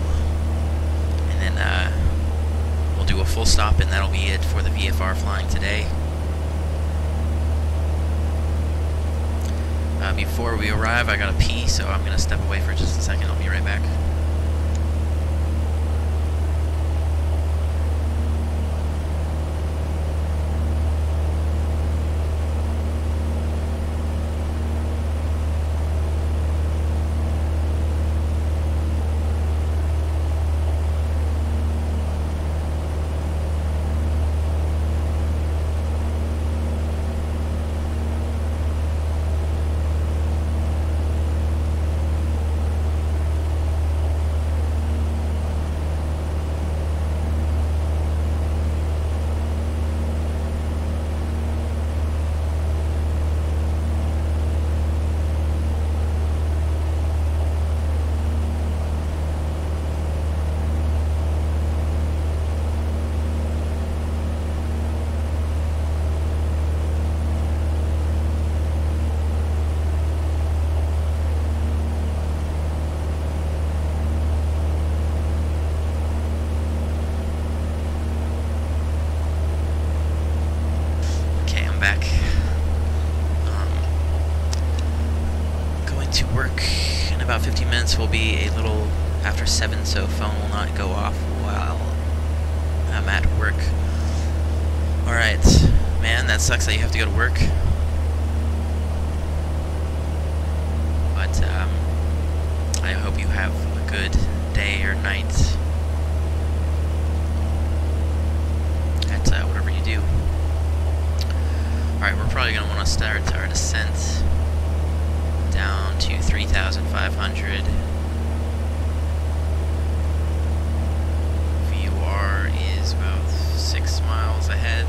And then we'll do a full stop, and that'll be it for the VFR flying today. Before we arrive, I gotta pee, so I'm gonna step away for just a second. I'll be right back. Back. Going to work in about 15 minutes. Will be a little after 7, so phone will not go off while I'm at work. Alright, man, that sucks that you have to go to work. But I hope you have a good day or night at whatever you do. Alright, we're probably going to want to start our descent down to 3,500. VOR is about 6 miles ahead.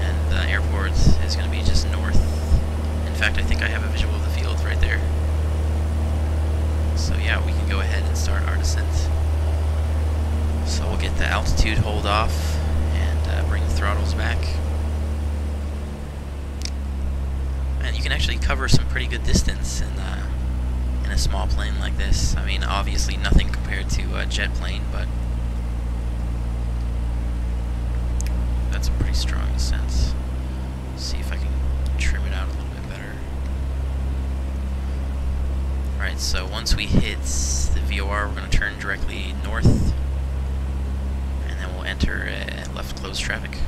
And the airport is going to be just north. In fact, I think I have a visual of the field right there. So yeah, we can go ahead and start our descent. So we'll get the altitude hold off. Bring the throttles back. And you can actually cover some pretty good distance in a small plane like this. I mean, obviously nothing compared to a jet plane, but that's a pretty strong descent. Let's see if I can trim it out a little bit better. Alright, so once we hit the VOR, we're going to turn directly north. We'll enter left closed traffic.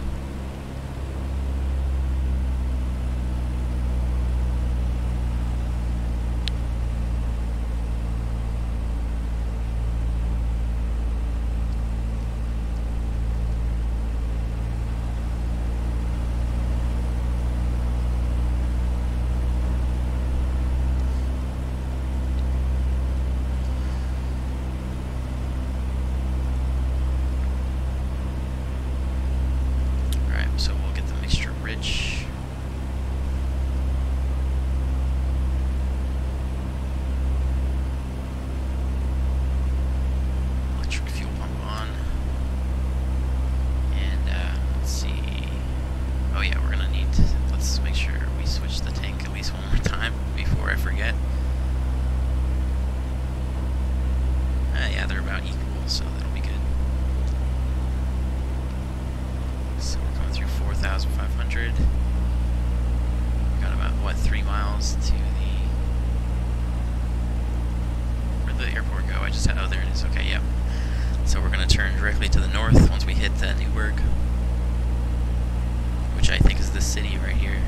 Yeah, they're about equal, so that'll be good. So we're going through 4,500. Got about, what, 3 miles to the... Where'd the airport go? I just had, oh, there it is. Okay, yep. So we're going to turn directly to the north once we hit Newburgh, which I think is this city right here.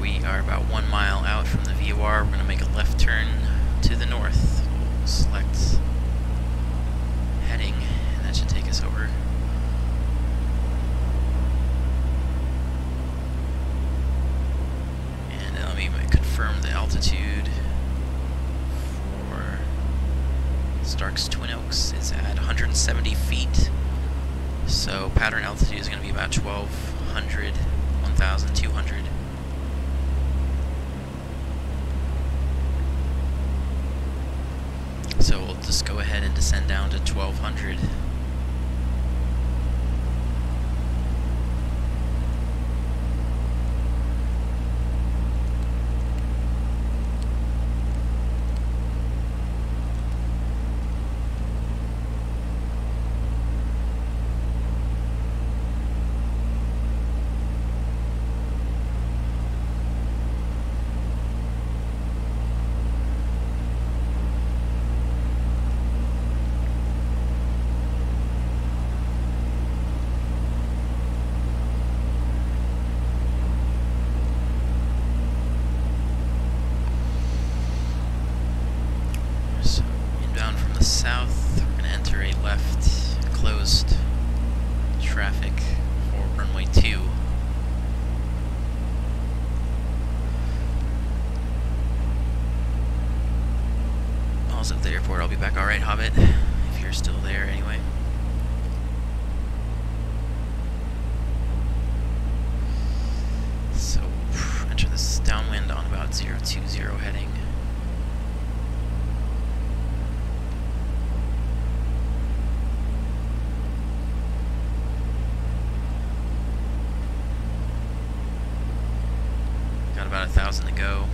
We are about 1 mile out from the VOR. We're going to make a left turn to the north. We'll select heading, and that should take us over. And let me confirm the altitude for Stark's Twin Oaks is at 170 feet. So pattern altitude is going to be about 1,200, 1,200. So we'll just go ahead and descend down to 1,200. South, we're going to enter a left closed traffic for runway 2. Also at the airport, I'll be back. Alright, Hobbit, if you're still there anyway. So, enter this downwind on about 020 heading. About 1,000 to go.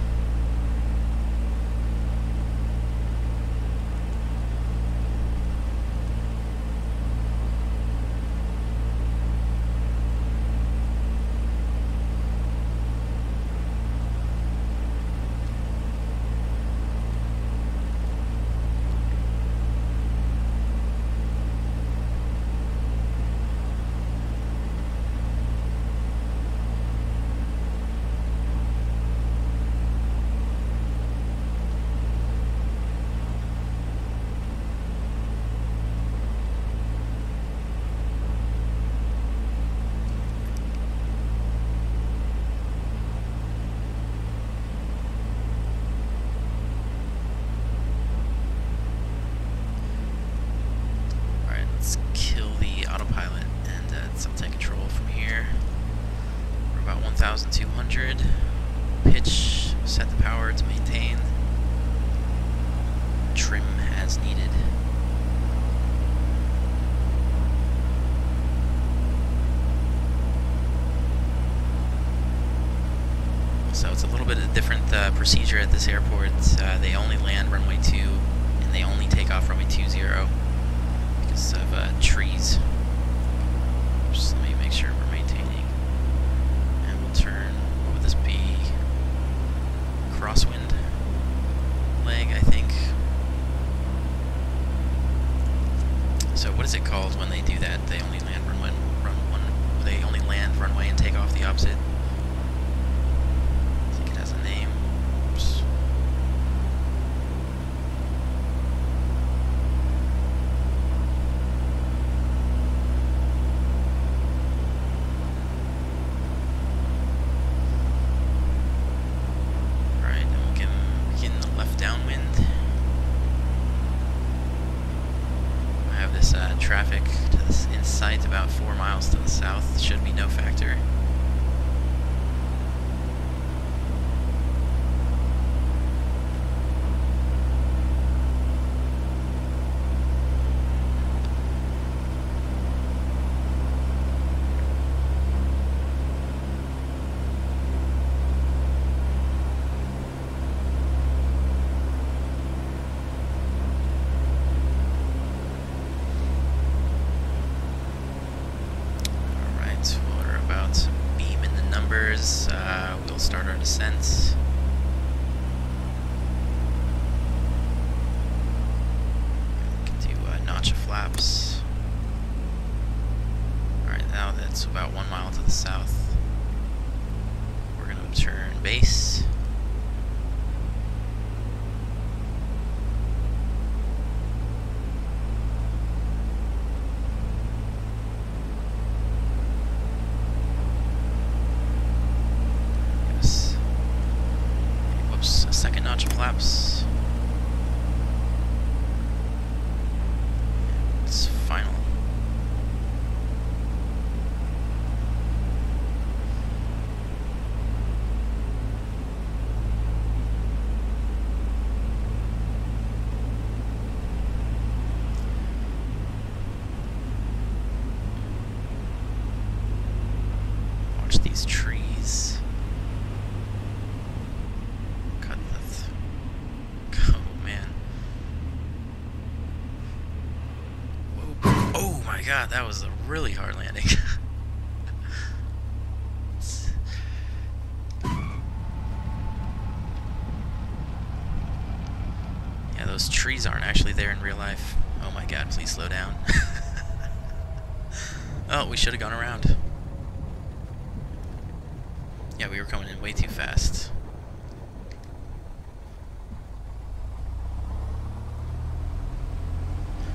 Kill the autopilot and simultaneous control from here. We're about 1,200. Pitch, set the power to maintain. Trim as needed. So it's a little bit of a different procedure at this airport. They only land runway 2 and they only take off runway 20 because of trees. Just let me make sure we're maintaining. And we'll turn, what would this be? Crosswind leg, I think. So what is it called when they do that? They only land they only land runway and take off the opposite. I think it has a name. Oops. about 4 miles to the south. Should be no factor. We'll start our descent. We can do notch of flaps. Alright, now that's about 1 mile to the south. We're going to turn base. Second notch of flaps. It's final. Watch these trees. God, that was a really hard landing. Yeah, those trees aren't actually there in real life. Oh my God, please slow down. Oh, we should have gone around. Yeah, we were coming in way too fast.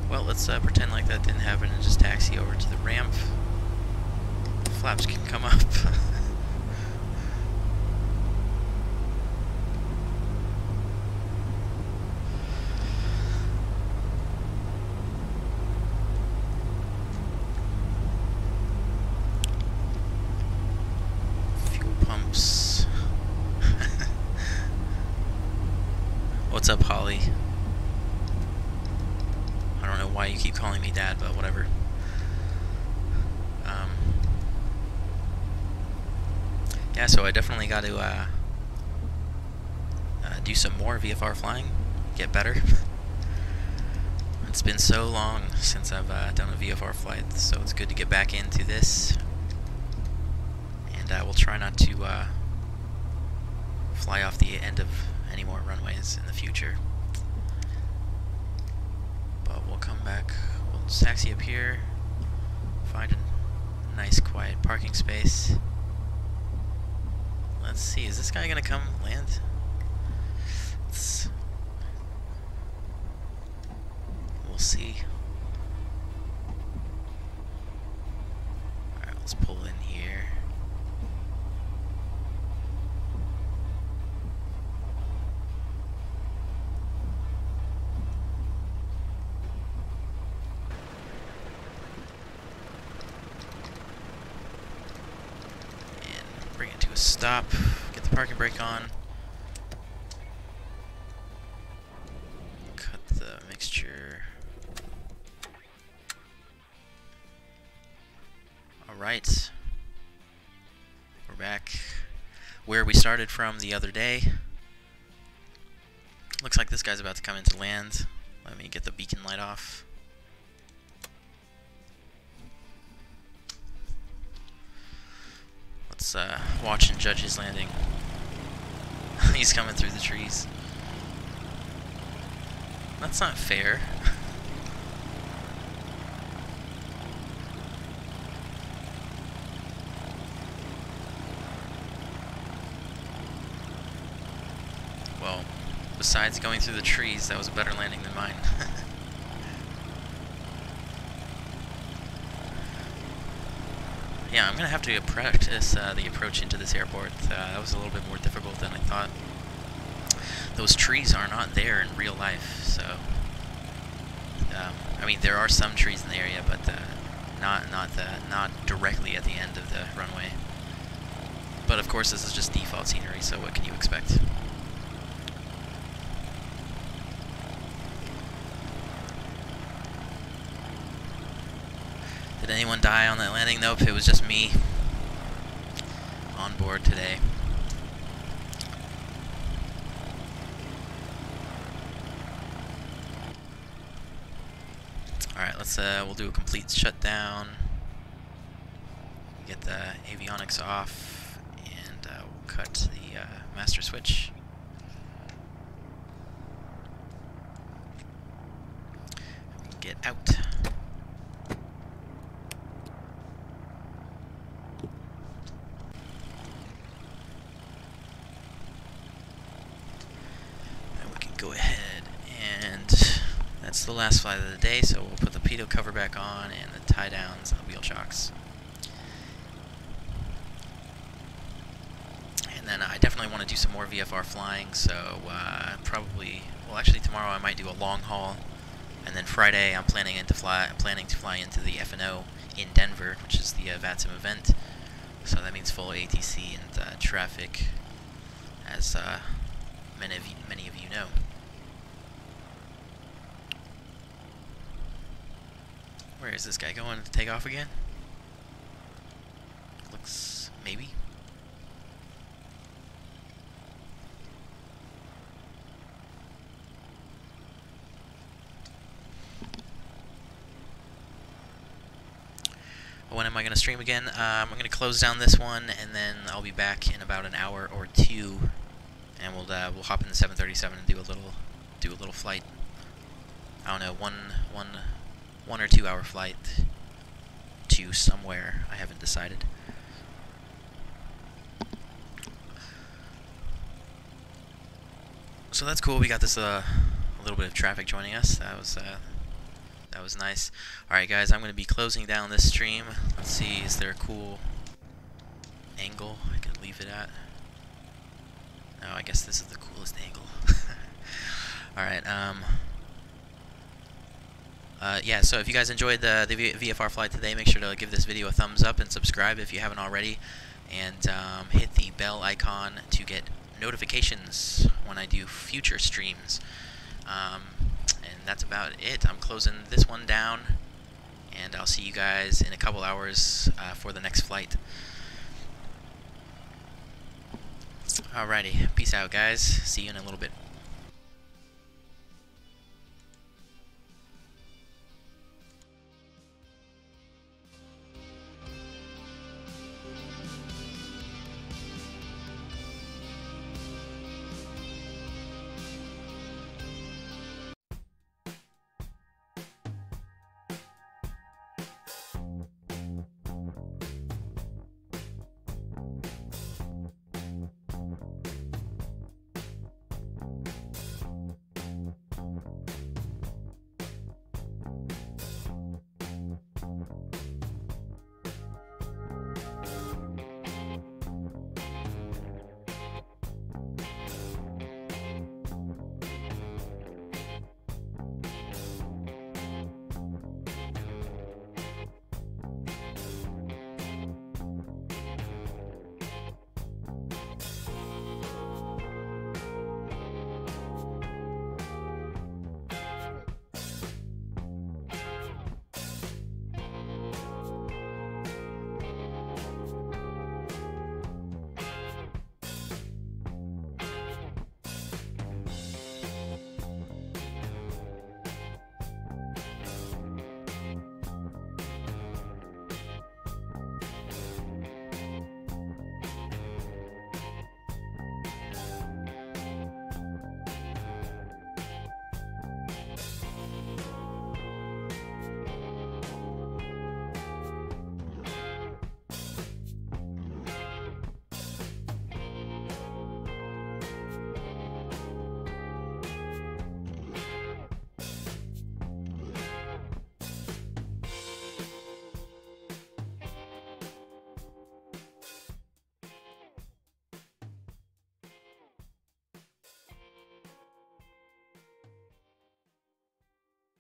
Well, let's pretend like that didn't happen and just taxi over to the ramp. The flaps can come up. Fuel pumps. What's up, Holly? I don't know why you keep calling me Dad, but whatever. Yeah, so I definitely got to do some more VFR flying, get better. It's been so long since I've done a VFR flight, so it's good to get back into this. And I will try not to fly off the end of any more runways in the future. We'll come back, we'll taxi up here, find a nice quiet parking space. Let's see, is this guy gonna come land? We'll see. Alright, let's pull in here. Bring it to a stop, get the parking brake on, cut the mixture. Alright, we're back where we started from the other day. Looks like this guy's about to come into land. Let me get the beacon light off. Let's watch and judge his landing. He's coming through the trees. That's not fair. Well, besides going through the trees, that was a better landing than mine. Yeah, I'm gonna have to practice the approach into this airport. That was a little bit more difficult than I thought. Those trees are not there in real life, so I mean there are some trees in the area, but not directly at the end of the runway. But of course, this is just default scenery, so what can you expect? Did anyone die on that landing? Nope, it was just me on board today. Alright, let's we'll do a complete shutdown. Get the avionics off, and we'll cut the master switch. We can get out. And we can go ahead, and that's the last flight of the day, so we'll put the pitot cover back on and the tie downs and the wheel chocks. And then I definitely want to do some more VFR flying, so probably, well, actually tomorrow I might do a long haul, and then Friday I'm planning to fly into the FNO in Denver, which is the VATSIM event. So that means full ATC and traffic, as many of you know. Where is this guy going to take off again? Looks maybe. When am I going to stream again? I'm going to close down this one, and then I'll be back in about an hour or two, and we'll hop in the 737 and do a little flight. I don't know, one or 2 hour flight to somewhere. I haven't decided. So that's cool. We got this a little bit of traffic joining us. That was nice. Alright guys, I'm going to be closing down this stream. Let's see, is there a cool angle I could leave it at? No, I guess this is the coolest angle. Alright, yeah, so if you guys enjoyed the VFR flight today, make sure to give this video a thumbs up and subscribe if you haven't already. And hit the bell icon to get notifications when I do future streams. And that's about it. I'm closing this one down, and I'll see you guys in a couple hours for the next flight. Alrighty, peace out guys, see you in a little bit.